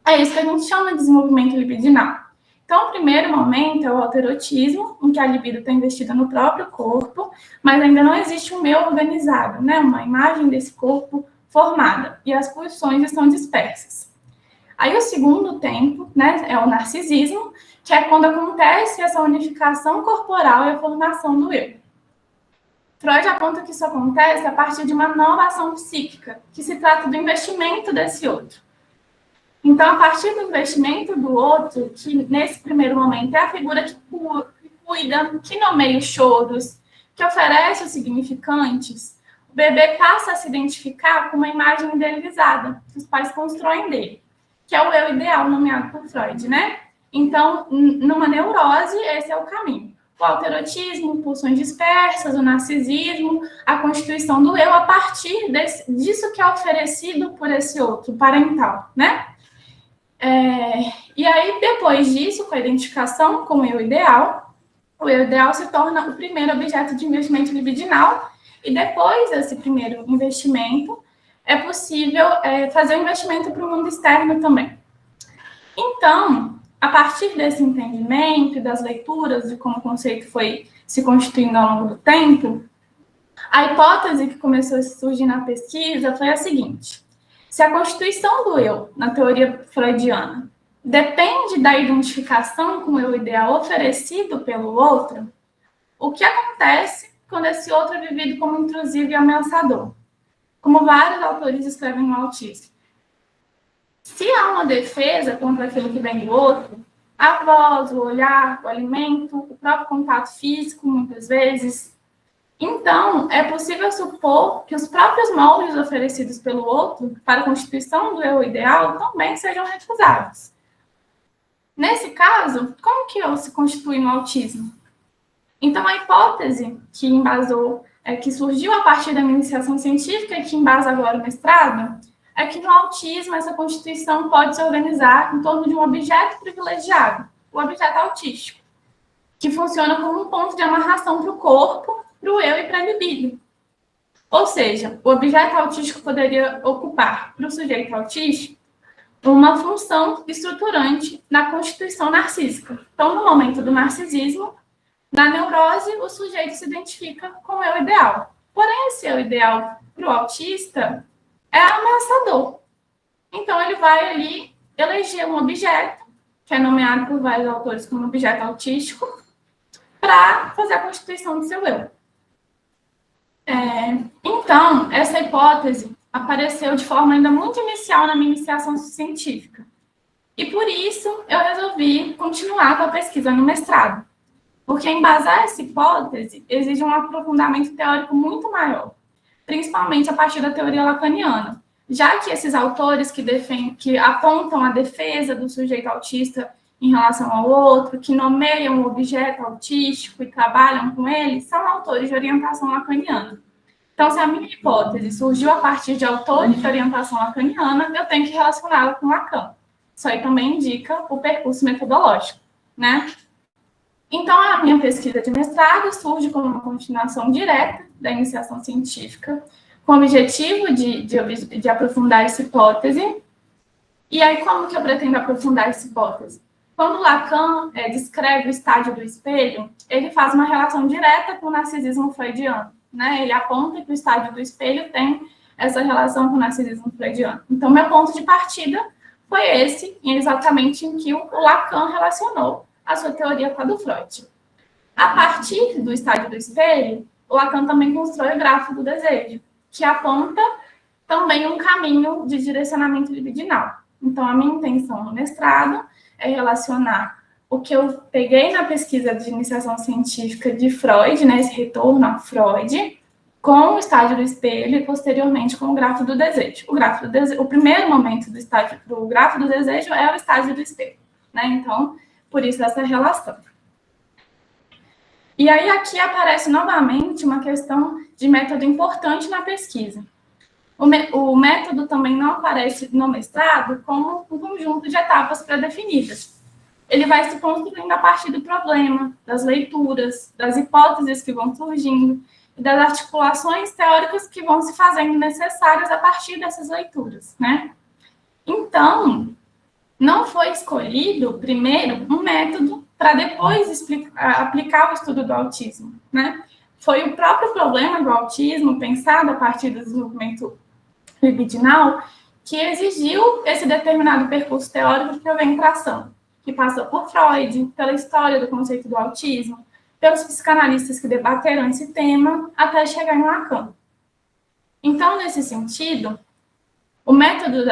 É isso que a gente chama de desenvolvimento libidinal. Então, o primeiro momento é o alterotismo, em que a libido está investida no próprio corpo, mas ainda não existe um eu organizado, né? Uma imagem desse corpo formada, e as pulsões estão dispersas. Aí o segundo tempo, né, é o narcisismo, que é quando acontece essa unificação corporal e a formação do eu. Freud aponta que isso acontece a partir de uma nova ação psíquica, que se trata do investimento desse outro. Então, a partir do investimento do outro, que nesse primeiro momento é a figura que cuida, que nomeia os choros, que oferece os significantes, o bebê passa a se identificar com uma imagem idealizada que os pais constroem dele, que é o eu ideal nomeado por Freud, né? Então, numa neurose, esse é o caminho. O alterotismo, pulsões dispersas, o narcisismo, a constituição do eu a partir disso que é oferecido por esse outro, parental, né? E aí, depois disso, com a identificação com o eu ideal se torna o primeiro objeto de investimento libidinal, e depois desse primeiro investimento, é possível fazer o investimento para o mundo externo também. Então, a partir desse entendimento e das leituras de como o conceito foi se constituindo ao longo do tempo, a hipótese que começou a surgir na pesquisa foi a seguinte: se a constituição do eu, na teoria freudiana, depende da identificação com o eu ideal oferecido pelo outro, o que acontece quando esse outro é vivido como intrusivo e ameaçador? Como vários autores escrevem no autismo. Se há uma defesa contra aquilo que vem do outro, a voz, o olhar, o alimento, o próprio contato físico, muitas vezes, então é possível supor que os próprios moldes oferecidos pelo outro para a constituição do eu ideal também sejam recusados. Nesse caso, como que eu se constitui no autismo? Então, a hipótese que embasou, que surgiu a partir da minha iniciação científica e que embasa agora o mestrado, é que no autismo essa constituição pode se organizar em torno de um objeto privilegiado, o objeto autístico, que funciona como um ponto de amarração para o corpo, para o eu e para a libido. Ou seja, o objeto autístico poderia ocupar, para o sujeito autístico, uma função estruturante na constituição narcísica. Então, no momento do narcisismo, na neurose, o sujeito se identifica com o eu ideal. Porém, esse eu ideal para o autista é ameaçador. Então, ele vai ali eleger um objeto, que é nomeado por vários autores como objeto autístico, para fazer a constituição do seu eu. Então, essa hipótese apareceu de forma ainda muito inicial na minha iniciação científica. E por isso, eu resolvi continuar com a pesquisa no mestrado. Porque embasar essa hipótese exige um aprofundamento teórico muito maior, principalmente a partir da teoria lacaniana, já que esses autores que apontam a defesa do sujeito autista em relação ao outro, que nomeiam o objeto autístico e trabalham com ele, são autores de orientação lacaniana. Então, se a minha hipótese surgiu a partir de autores de orientação lacaniana, eu tenho que relacioná-la com Lacan. Isso aí também indica o percurso metodológico, né? Então, a minha pesquisa de mestrado surge como uma continuação direta da iniciação científica, com o objetivo de aprofundar essa hipótese. E aí, como que eu pretendo aprofundar essa hipótese? Quando Lacan descreve o estágio do espelho, ele faz uma relação direta com o narcisismo freudiano, né? Ele aponta que o estágio do espelho tem essa relação com o narcisismo freudiano. Então, meu ponto de partida foi esse, exatamente em que o Lacan relacionou a sua teoria com a do Freud. A partir do estágio do espelho, o Lacan também constrói o grafo do desejo, que aponta também um caminho de direcionamento libidinal. Então, a minha intenção no mestrado é relacionar o que eu peguei na pesquisa de iniciação científica de Freud, né, esse retorno a Freud, com o estágio do espelho e, posteriormente, com o grafo do desejo. O primeiro momento do estágio do grafo do desejo é o estágio do espelho, né? Então, por isso essa relação. E aí aqui aparece novamente uma questão de método importante na pesquisa. O método também não aparece no mestrado como um conjunto de etapas pré-definidas. Ele vai se construindo a partir do problema, das leituras, das hipóteses que vão surgindo e das articulações teóricas que vão se fazendo necessárias a partir dessas leituras, né? Então, não foi escolhido, primeiro, um método para depois aplicar o estudo do autismo, né? Foi o próprio problema do autismo, pensado a partir do desenvolvimento libidinal, que exigiu esse determinado percurso teórico de penetração, que passou por Freud, pela história do conceito do autismo, pelos psicanalistas que debateram esse tema, até chegar em Lacan. Então, nesse sentido, o método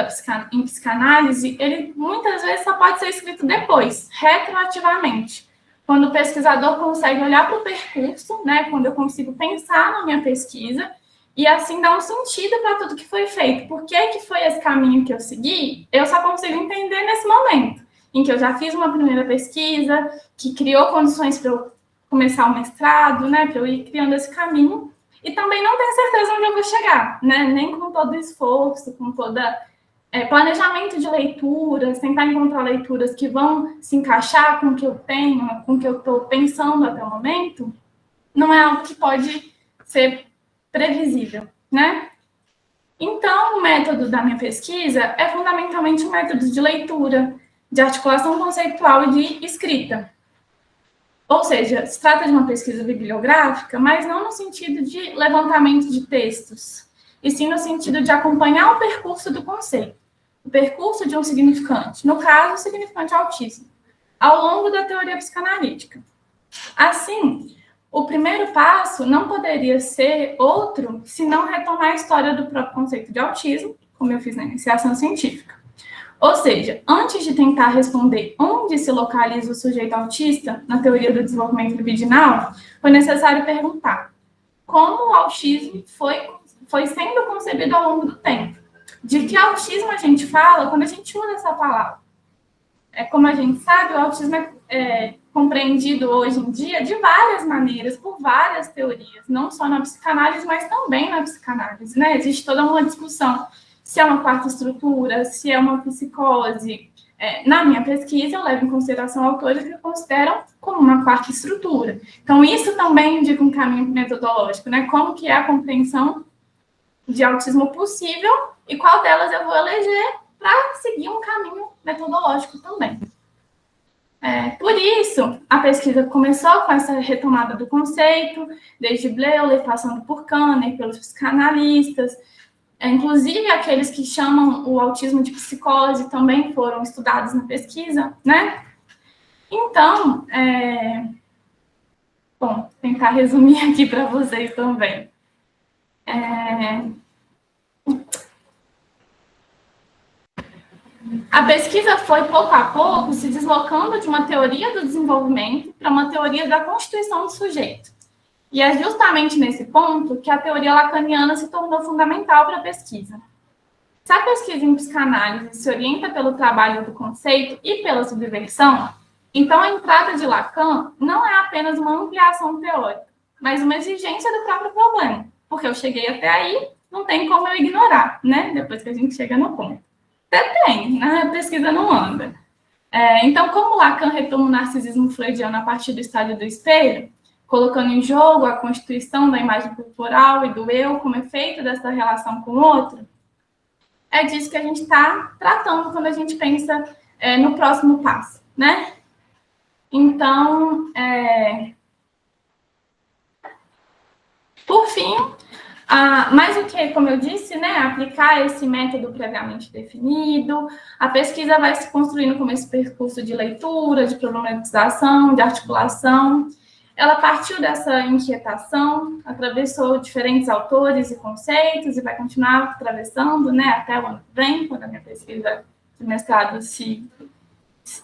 em psicanálise, ele muitas vezes só pode ser escrito depois, retroativamente. Quando o pesquisador consegue olhar para o percurso, né, quando eu consigo pensar na minha pesquisa, e assim dar um sentido para tudo que foi feito. Por que foi esse caminho que eu segui? Eu só consigo entender nesse momento, em que eu já fiz uma primeira pesquisa, que criou condições para eu começar o mestrado, né, para eu ir criando esse caminho, e também não tenho certeza onde eu vou chegar, né, nem com todo esforço, com toda planejamento de leituras, tentar encontrar leituras que vão se encaixar com o que eu tenho, com o que eu estou pensando até o momento, não é algo que pode ser previsível, né? Então, o método da minha pesquisa é fundamentalmente um método de leitura, de articulação conceitual e de escrita. Ou seja, se trata de uma pesquisa bibliográfica, mas não no sentido de levantamento de textos, e sim no sentido de acompanhar o percurso do conceito, o percurso de um significante, no caso, o significante autismo, ao longo da teoria psicanalítica. Assim, o primeiro passo não poderia ser outro se não retomar a história do próprio conceito de autismo, como eu fiz na iniciação científica. Ou seja, antes de tentar responder onde se localiza o sujeito autista na teoria do desenvolvimento libidinal, foi necessário perguntar como o autismo foi sendo concebido ao longo do tempo. De que autismo a gente fala quando a gente usa essa palavra? Como a gente sabe, o autismo compreendido hoje em dia de várias maneiras, por várias teorias, não só na psicanálise, mas também na psicanálise, né? Existe toda uma discussão se é uma quarta estrutura, se é uma psicose. Na minha pesquisa, eu levo em consideração autores que consideram como uma quarta estrutura. Então, isso também indica um caminho metodológico, né? Como que é a compreensão de autismo possível e qual delas eu vou eleger para seguir um caminho metodológico também. Por isso, a pesquisa começou com essa retomada do conceito, desde Bleuler, passando por Kanner, pelos psicanalistas, inclusive aqueles que chamam o autismo de psicose também foram estudados na pesquisa, né? Então, bom, tentar resumir aqui para vocês também. A pesquisa foi, pouco a pouco, se deslocando de uma teoria do desenvolvimento para uma teoria da constituição do sujeito. E é justamente nesse ponto que a teoria lacaniana se tornou fundamental para a pesquisa. Se a pesquisa em psicanálise se orienta pelo trabalho do conceito e pela subversão, então a entrada de Lacan não é apenas uma ampliação teórica, mas uma exigência do próprio problema, porque eu cheguei até aí, não tem como eu ignorar, né? Depois que a gente chega no ponto. Até tem, né? A pesquisa não anda. Então, como Lacan retoma o narcisismo freudiano a partir do estágio do espelho, colocando em jogo a constituição da imagem corporal e do eu como efeito dessa relação com o outro, é disso que a gente está tratando quando a gente pensa no próximo passo, né? Então, por fim, mais do que, como eu disse, né, aplicar esse método previamente definido, a pesquisa vai se construindo como esse percurso de leitura, de problematização, de articulação. Ela partiu dessa inquietação, atravessou diferentes autores e conceitos e vai continuar atravessando, né, até o ano que vem, quando a minha pesquisa de mestrado se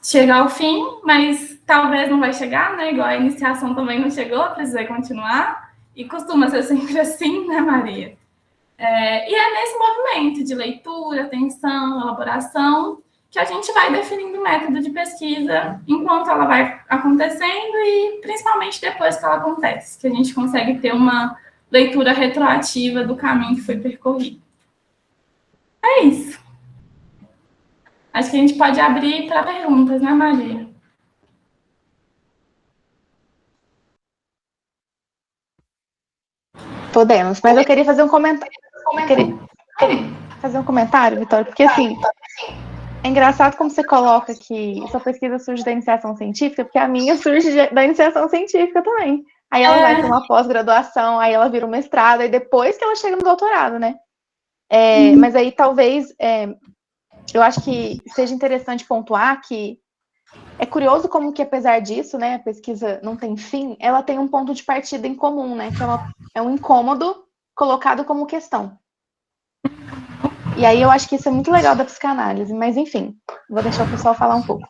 chegar ao fim, mas talvez não vai chegar, né, igual a iniciação também não chegou, precisa continuar. E costuma ser sempre assim, né, Maria? E é nesse movimento de leitura, atenção, elaboração, que a gente vai definindo o método de pesquisa enquanto ela vai acontecendo e principalmente depois que ela acontece, que a gente consegue ter uma leitura retroativa do caminho que foi percorrido. É isso. Acho que a gente pode abrir para perguntas, né, Maria? Podemos, mas eu queria fazer um comentário. Fazer um comentário, Vitória, porque assim, é engraçado como você coloca que sua pesquisa surge da iniciação científica, porque a minha surge da iniciação científica também. Aí ela vai para uma pós-graduação, aí ela vira um mestrado, e depois que ela chega no doutorado, né? Mas aí talvez, eu acho que seja interessante pontuar que é curioso como que, apesar disso, né, a pesquisa não tem fim, ela tem um ponto de partida em comum, né, que é um incômodo colocado como questão. E aí eu acho que isso é muito legal da psicanálise, mas enfim, vou deixar o pessoal falar um pouco.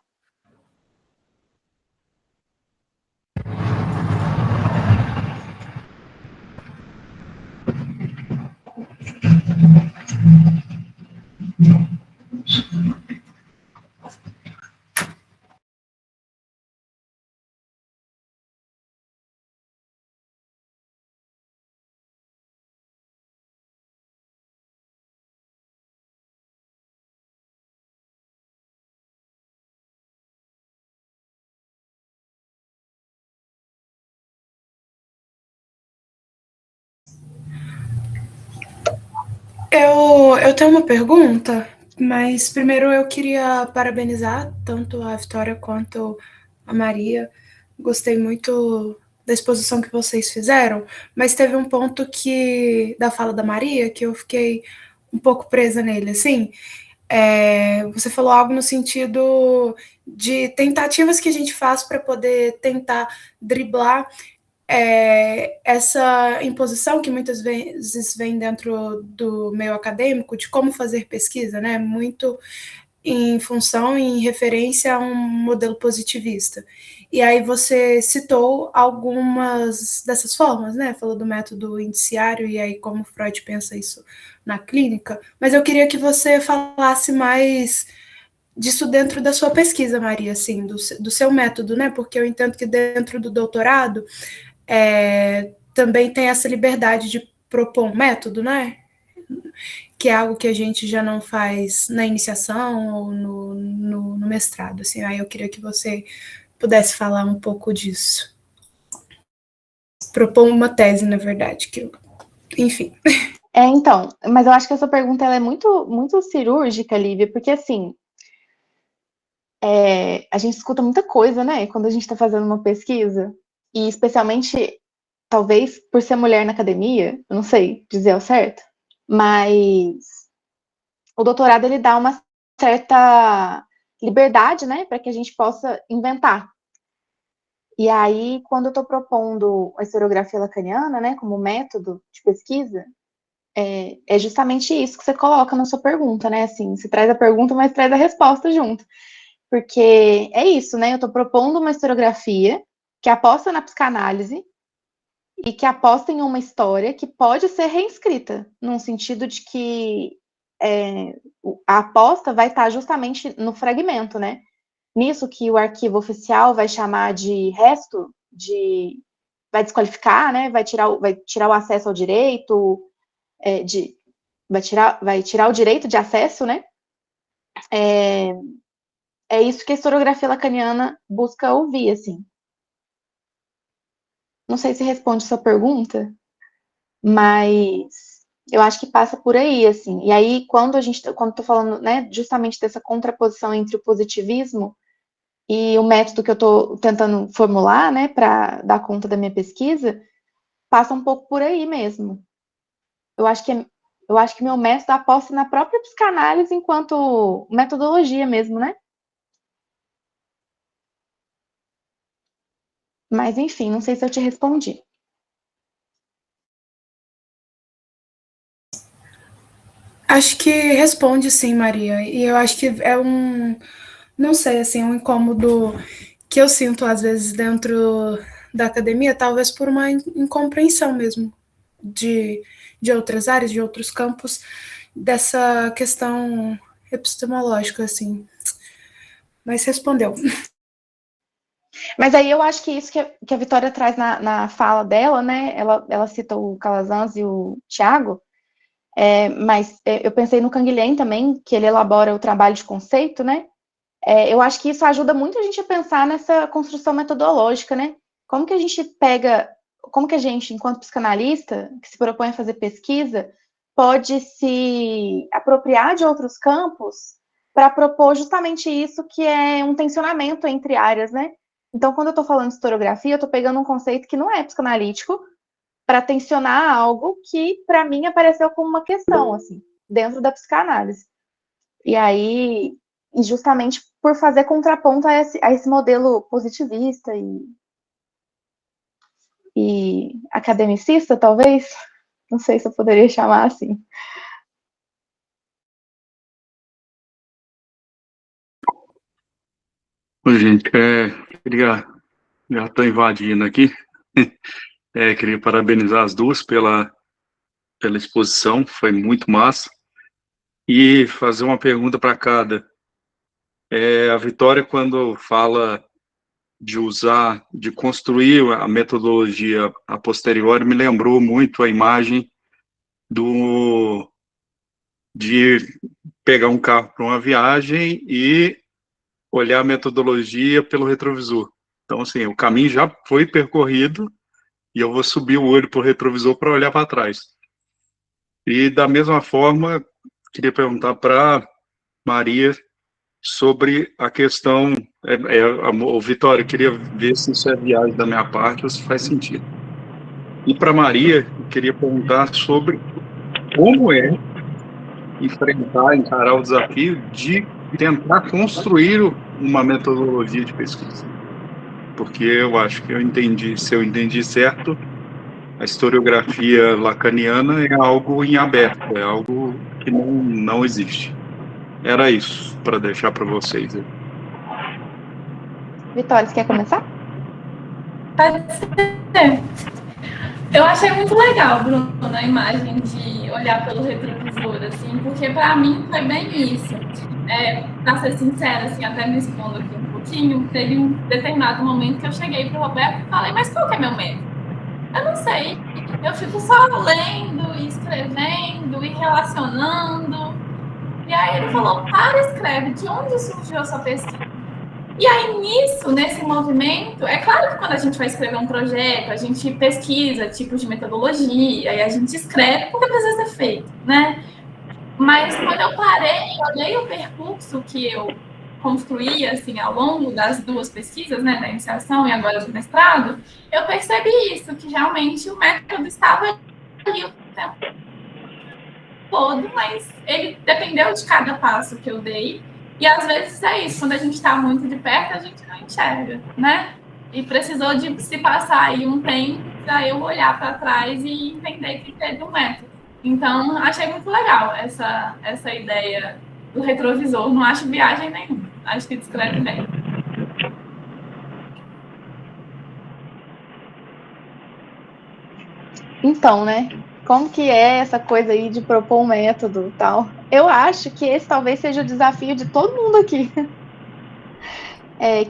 Eu tenho uma pergunta, mas primeiro eu queria parabenizar tanto a Vitória quanto a Maria. Gostei muito da exposição que vocês fizeram, mas teve um ponto da fala da Maria que eu fiquei um pouco presa nele, assim. Você falou algo no sentido de tentativas que a gente faz para poder tentar driblar essa imposição que muitas vezes vem dentro do meio acadêmico de como fazer pesquisa, né? Muito em função, em referência a um modelo positivista. E aí você citou algumas dessas formas, né? Falou do método indiciário e aí como Freud pensa isso na clínica. Mas eu queria que você falasse mais disso dentro da sua pesquisa, Maria, assim, do seu método, né? Porque eu entendo que dentro do doutorado também tem essa liberdade de propor um método, né? Que é algo que a gente já não faz na iniciação ou no mestrado, assim. Aí eu queria que você pudesse falar um pouco disso. Propor uma tese, na verdade, enfim. Então, mas eu acho que essa pergunta ela é muito, muito cirúrgica, Lívia, porque assim, a gente escuta muita coisa, né, quando a gente está fazendo uma pesquisa, e especialmente, talvez por ser mulher na academia, eu não sei dizer ao certo, mas o doutorado ele dá uma certa liberdade, né, para que a gente possa inventar. E aí, quando eu estou propondo a historiografia lacaniana, né, como método de pesquisa, é justamente isso que você coloca na sua pergunta, né? Assim, você traz a pergunta, mas traz a resposta junto. Porque é isso, né? Eu estou propondo uma historiografia que aposta na psicanálise e que aposta em uma história que pode ser reescrita, num sentido de que a aposta vai estar justamente no fragmento, né? Nisso que o arquivo oficial vai chamar de resto, vai desqualificar, né? Vai tirar o acesso ao direito, vai tirar o direito de acesso, né? É isso que a historiografia lacaniana busca ouvir, assim. Não sei se responde sua pergunta, mas eu acho que passa por aí, assim. E aí, quando tô falando, né, justamente dessa contraposição entre o positivismo e o método que eu estou tentando formular, né, para dar conta da minha pesquisa, passa um pouco por aí mesmo. Eu acho que meu método aposta na própria psicanálise enquanto metodologia mesmo, né? Mas, enfim, não sei se eu te respondi. Acho que responde sim, Maria. E eu acho que não sei, assim, um incômodo que eu sinto às vezes dentro da academia, talvez por uma incompreensão mesmo de outras áreas, de outros campos, dessa questão epistemológica, assim. Mas respondeu. Mas aí eu acho que isso que a Vitória traz na fala dela, né? Ela cita o Calazans e o Tiago, mas eu pensei no Canguilhem também, que ele elabora o trabalho de conceito, né? Eu acho que isso ajuda muito a gente a pensar nessa construção metodológica, né? Como que a gente, enquanto psicanalista, que se propõe a fazer pesquisa, pode se apropriar de outros campos para propor justamente isso que é um tensionamento entre áreas, né? Então, quando eu estou falando de historiografia, eu estou pegando um conceito que não é psicanalítico para tensionar algo que, para mim, apareceu como uma questão, assim, dentro da psicanálise. E aí, justamente por fazer contraponto a esse modelo positivista e academicista, talvez, não sei se eu poderia chamar assim. Oi, gente, já estou invadindo aqui. Queria parabenizar as duas pela exposição, foi muito massa. E fazer uma pergunta para cada. A Vitória, quando fala de construir a metodologia a posteriori, me lembrou muito a imagem de pegar um carro para uma viagem e olhar a metodologia pelo retrovisor. Então, assim, o caminho já foi percorrido e eu vou subir o olho para o retrovisor para olhar para trás. E, da mesma forma, queria perguntar para Maria sobre a questão... Vitória, queria ver se isso é viagem da minha parte ou se faz sentido. E para Maria, eu queria perguntar sobre como é encarar o desafio de tentar construir uma metodologia de pesquisa. Porque eu acho que se eu entendi certo, a historiografia lacaniana é algo em aberto, é algo que não existe. Era isso, para deixar para vocês. Vitória, você quer começar? Pode ser. Eu achei muito legal, Bruno, a imagem de olhar pelo retrovisor, assim, porque para mim foi bem isso. Para ser sincera, assim, até me expondo aqui um pouquinho, teve um determinado momento que eu cheguei para o Roberto e falei, mas qual que é meu método? Eu não sei, eu fico só lendo e escrevendo e relacionando. E aí ele falou, para, escreve, de onde surgiu a sua pesquisa? E aí, nesse movimento, é claro que quando a gente vai escrever um projeto, a gente pesquisa tipos de metodologia, e a gente escreve porque precisa ser feito, né? Mas quando eu parei, olhei o percurso que eu construí, assim, ao longo das duas pesquisas, né, da iniciação e agora do mestrado, eu percebi isso, que realmente o método estava ali o tempo todo, mas ele dependeu de cada passo que eu dei. E às vezes é isso, quando a gente está muito de perto, a gente não enxerga, né? E precisou de se passar aí um tempo para eu olhar para trás e entender que teve um método. Então, achei muito legal essa ideia do retrovisor. Não acho viagem nenhuma. Acho que descreve bem. Então, né? Como que é essa coisa aí de propor um método e tal? Eu acho que esse talvez seja o desafio de todo mundo aqui.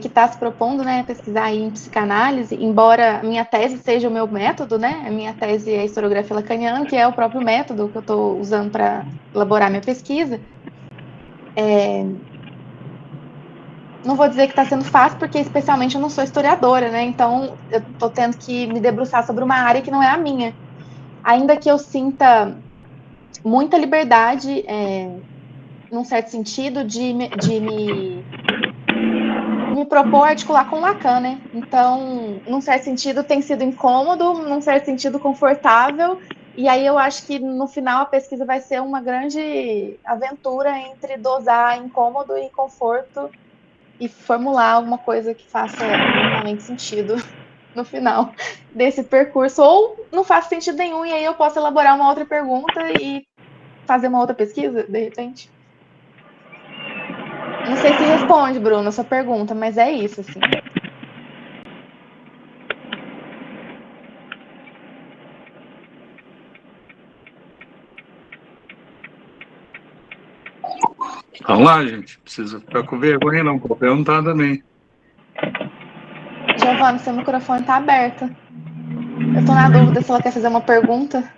Que está se propondo, né, pesquisar aí em psicanálise, embora a minha tese seja o meu método, né, a minha tese é a historiografia lacaniana, que é o próprio método que eu estou usando para elaborar minha pesquisa. Não vou dizer que está sendo fácil, porque especialmente eu não sou historiadora, né, então eu estou tendo que me debruçar sobre uma área que não é a minha. Ainda que eu sinta muita liberdade, num certo sentido, de me propor articular com Lacan, né? Então, num certo sentido, tem sido incômodo, num certo sentido, confortável. E aí eu acho que no final a pesquisa vai ser uma grande aventura entre dosar incômodo e conforto e formular alguma coisa que faça minimamente sentido no final desse percurso. Ou não faz sentido nenhum, e aí eu posso elaborar uma outra pergunta e fazer uma outra pesquisa, de repente. Não sei se responde, Bruno, a sua pergunta, mas é isso, assim. Vamos lá, gente. Precisa ficar com vergonha, não. Vou perguntar também. Giovana, seu microfone está aberto. Eu estou na dúvida se ela quer fazer uma pergunta.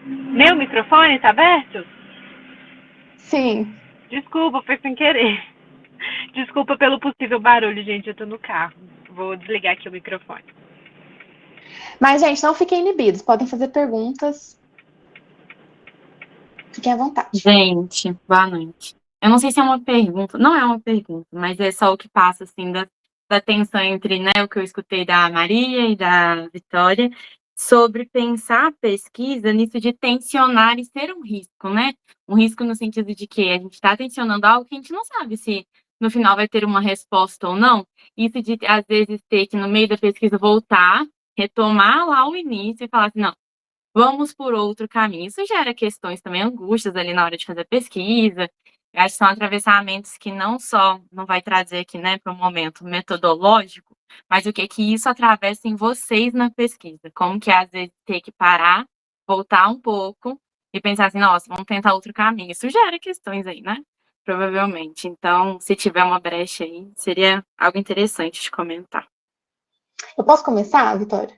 Meu microfone está aberto? Sim. Desculpa, foi sem querer. Desculpa pelo possível barulho, gente. Eu tô no carro. Vou desligar aqui o microfone. Mas, gente, não fiquem inibidos. Podem fazer perguntas. Fiquem à vontade. Gente, boa noite. Eu não sei se é uma pergunta, não é uma pergunta, mas é só o que passa, assim, da tensão entre, né, o que eu escutei da Maria e da Vitória, sobre pensar a pesquisa nisso de tensionar e ser um risco, né? Um risco no sentido de que a gente está tensionando algo que a gente não sabe se no final vai ter uma resposta ou não. Isso de, às vezes, ter que, no meio da pesquisa, voltar, retomar lá o início e falar assim, não, vamos por outro caminho. Isso gera questões também, angústias ali na hora de fazer a pesquisa. Eu acho que são atravessamentos que não só não vai trazer aqui, né, para um momento metodológico, mas o que isso atravessa em vocês na pesquisa. Como que às vezes ter que parar, voltar um pouco e pensar assim, nossa, vamos tentar outro caminho. Isso gera questões aí, né? Provavelmente. Então, se tiver uma brecha aí, seria algo interessante de comentar. Eu posso começar, Vitória?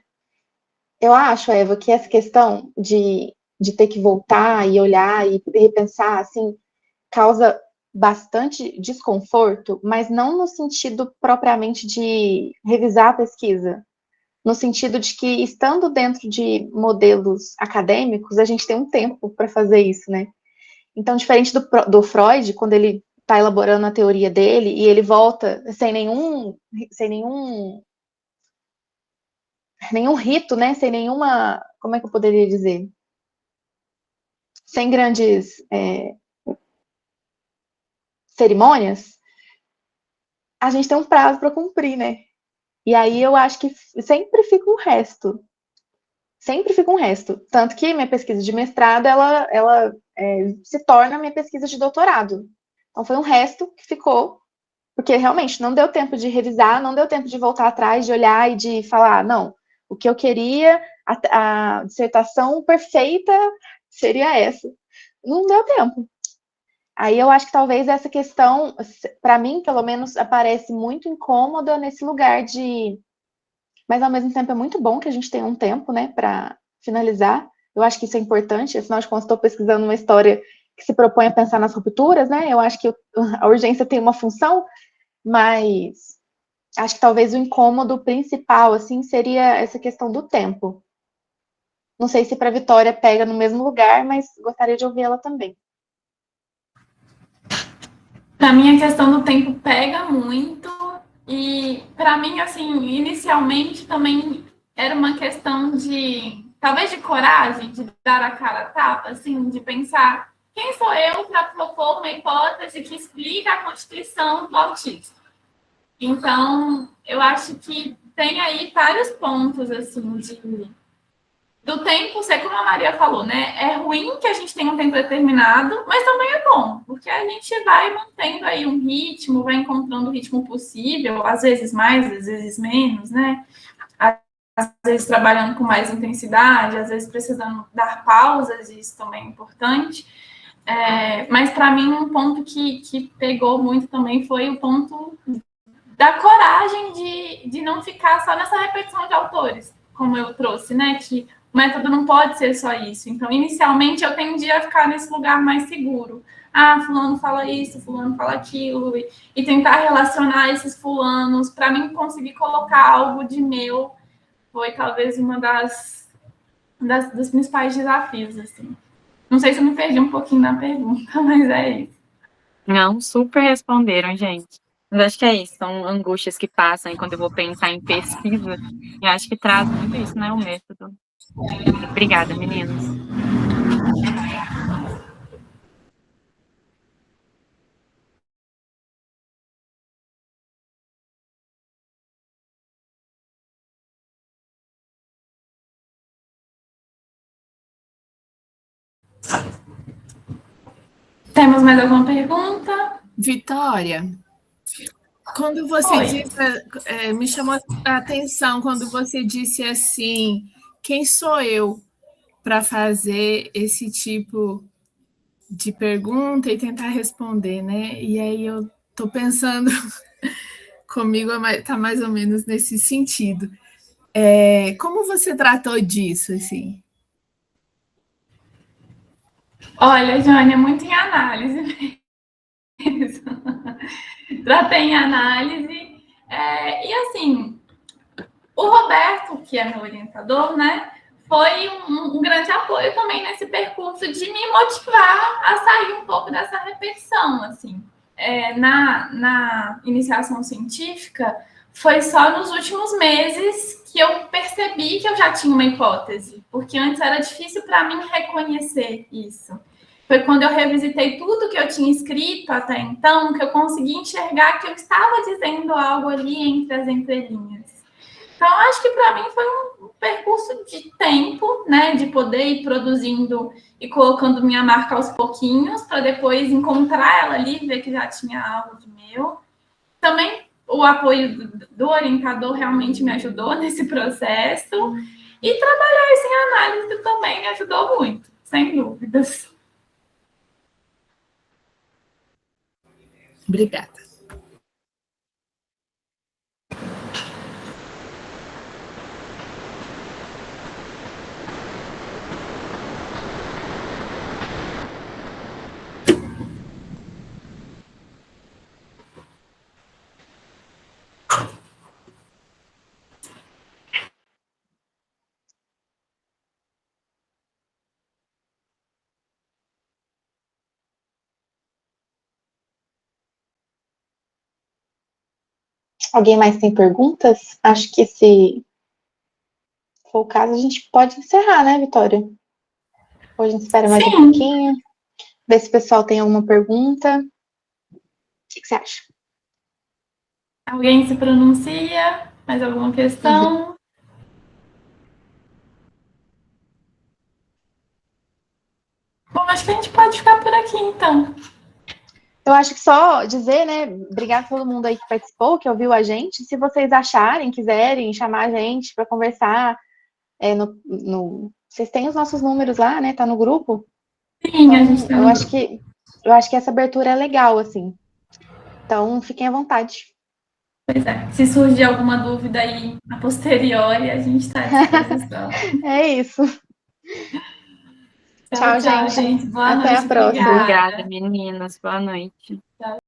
Eu acho, Eva, que essa questão de ter que voltar e olhar e repensar, assim, causa bastante desconforto, mas não no sentido propriamente de revisar a pesquisa, no sentido de que, estando dentro de modelos acadêmicos, a gente tem um tempo para fazer isso, né? Então, diferente do Freud, quando ele está elaborando a teoria dele e ele volta sem nenhum rito, né? Sem nenhuma, como é que eu poderia dizer? Sem grandes cerimônias, a gente tem um prazo para cumprir, né? E aí eu acho que sempre fica um resto. Sempre fica um resto. Tanto que minha pesquisa de mestrado, ela se torna minha pesquisa de doutorado. Então foi um resto que ficou, porque realmente não deu tempo de revisar, não deu tempo de voltar atrás, de olhar e de falar, não, O que eu queria, a dissertação perfeita seria essa. Não deu tempo. Aí eu acho que talvez essa questão, para mim, pelo menos, aparece muito incômoda nesse lugar de... Mas, ao mesmo tempo, é muito bom que a gente tenha um tempo, né, para finalizar. Eu acho que isso é importante, afinal de contas, estou pesquisando uma história que se propõe a pensar nas rupturas, né? Eu acho que a urgência tem uma função, mas acho que talvez o incômodo principal, assim, seria essa questão do tempo. Não sei se para a Vitória pega no mesmo lugar, mas gostaria de ouvir ela também. Para mim, a questão do tempo pega muito. E, para mim, assim, inicialmente também era uma questão de, talvez, de coragem, de dar a cara a tapa, assim, de pensar quem sou eu para propor uma hipótese que explica a constituição do autismo. Então, eu acho que tem aí vários pontos, assim, do tempo ser como a Maria falou, né? É ruim que a gente tenha um tempo determinado, mas também é bom, porque a gente vai mantendo aí um ritmo, vai encontrando o ritmo possível, às vezes mais, às vezes menos, né? Às vezes trabalhando com mais intensidade, às vezes precisando dar pausas, isso também é importante. Mas para mim um ponto que pegou muito também foi o ponto da coragem de não ficar só nessa repetição de autores, como eu trouxe, né? Que o método não pode ser só isso. Então, inicialmente, eu tendia a ficar nesse lugar mais seguro. Ah, fulano fala isso, fulano fala aquilo, e tentar relacionar esses fulanos, para mim conseguir colocar algo de meu, foi talvez uma dos principais desafios, assim. Não sei se eu me perdi um pouquinho na pergunta, mas é isso. Não, super responderam, gente. Mas acho que é isso, são angústias que passam e quando eu vou pensar em pesquisa, eu acho que traz muito isso, né, o método. Obrigada, meninos. Temos mais alguma pergunta? Vitória, quando você disse, me chamou a atenção quando você disse assim, quem sou eu para fazer esse tipo de pergunta e tentar responder, né? E aí eu estou pensando comigo, está mais ou menos nesse sentido. Como você tratou disso, assim? Olha, Jane, é muito em análise mesmo. Tratei em análise. E assim, o Roberto, que é meu orientador, né, foi um grande apoio também nesse percurso de me motivar a sair um pouco dessa repetição, assim. Na iniciação científica, foi só nos últimos meses que eu percebi que eu já tinha uma hipótese, porque antes era difícil para mim reconhecer isso. Foi quando eu revisitei tudo que eu tinha escrito até então que eu consegui enxergar que eu estava dizendo algo ali entre as entrelinhas. Então, acho que para mim foi um percurso de tempo, né, de poder ir produzindo e colocando minha marca aos pouquinhos, para depois encontrar ela ali, ver que já tinha algo de meu. Também o apoio do orientador realmente me ajudou nesse processo, e trabalhar isso em análise também me ajudou muito, sem dúvidas. Obrigada. Alguém mais tem perguntas? Acho que se for o caso, a gente pode encerrar, né, Vitória? Ou a gente espera mais um pouquinho, ver se o pessoal tem alguma pergunta. O que você acha? Alguém se pronuncia? Mais alguma questão? Bom, acho que a gente pode ficar por aqui, então. Eu acho que só dizer, né, obrigado a todo mundo aí que participou, que ouviu a gente. Se vocês acharem, quiserem chamar a gente para conversar, vocês têm os nossos números lá, né? Tá no grupo? Sim, então, a gente tá eu acho que essa abertura é legal, assim. Então, fiquem à vontade. Pois é. Se surgir alguma dúvida aí a posteriori, a gente está à disposição. É isso. Tchau, gente. Boa Até noite. a próxima. Obrigada, meninas. Boa noite.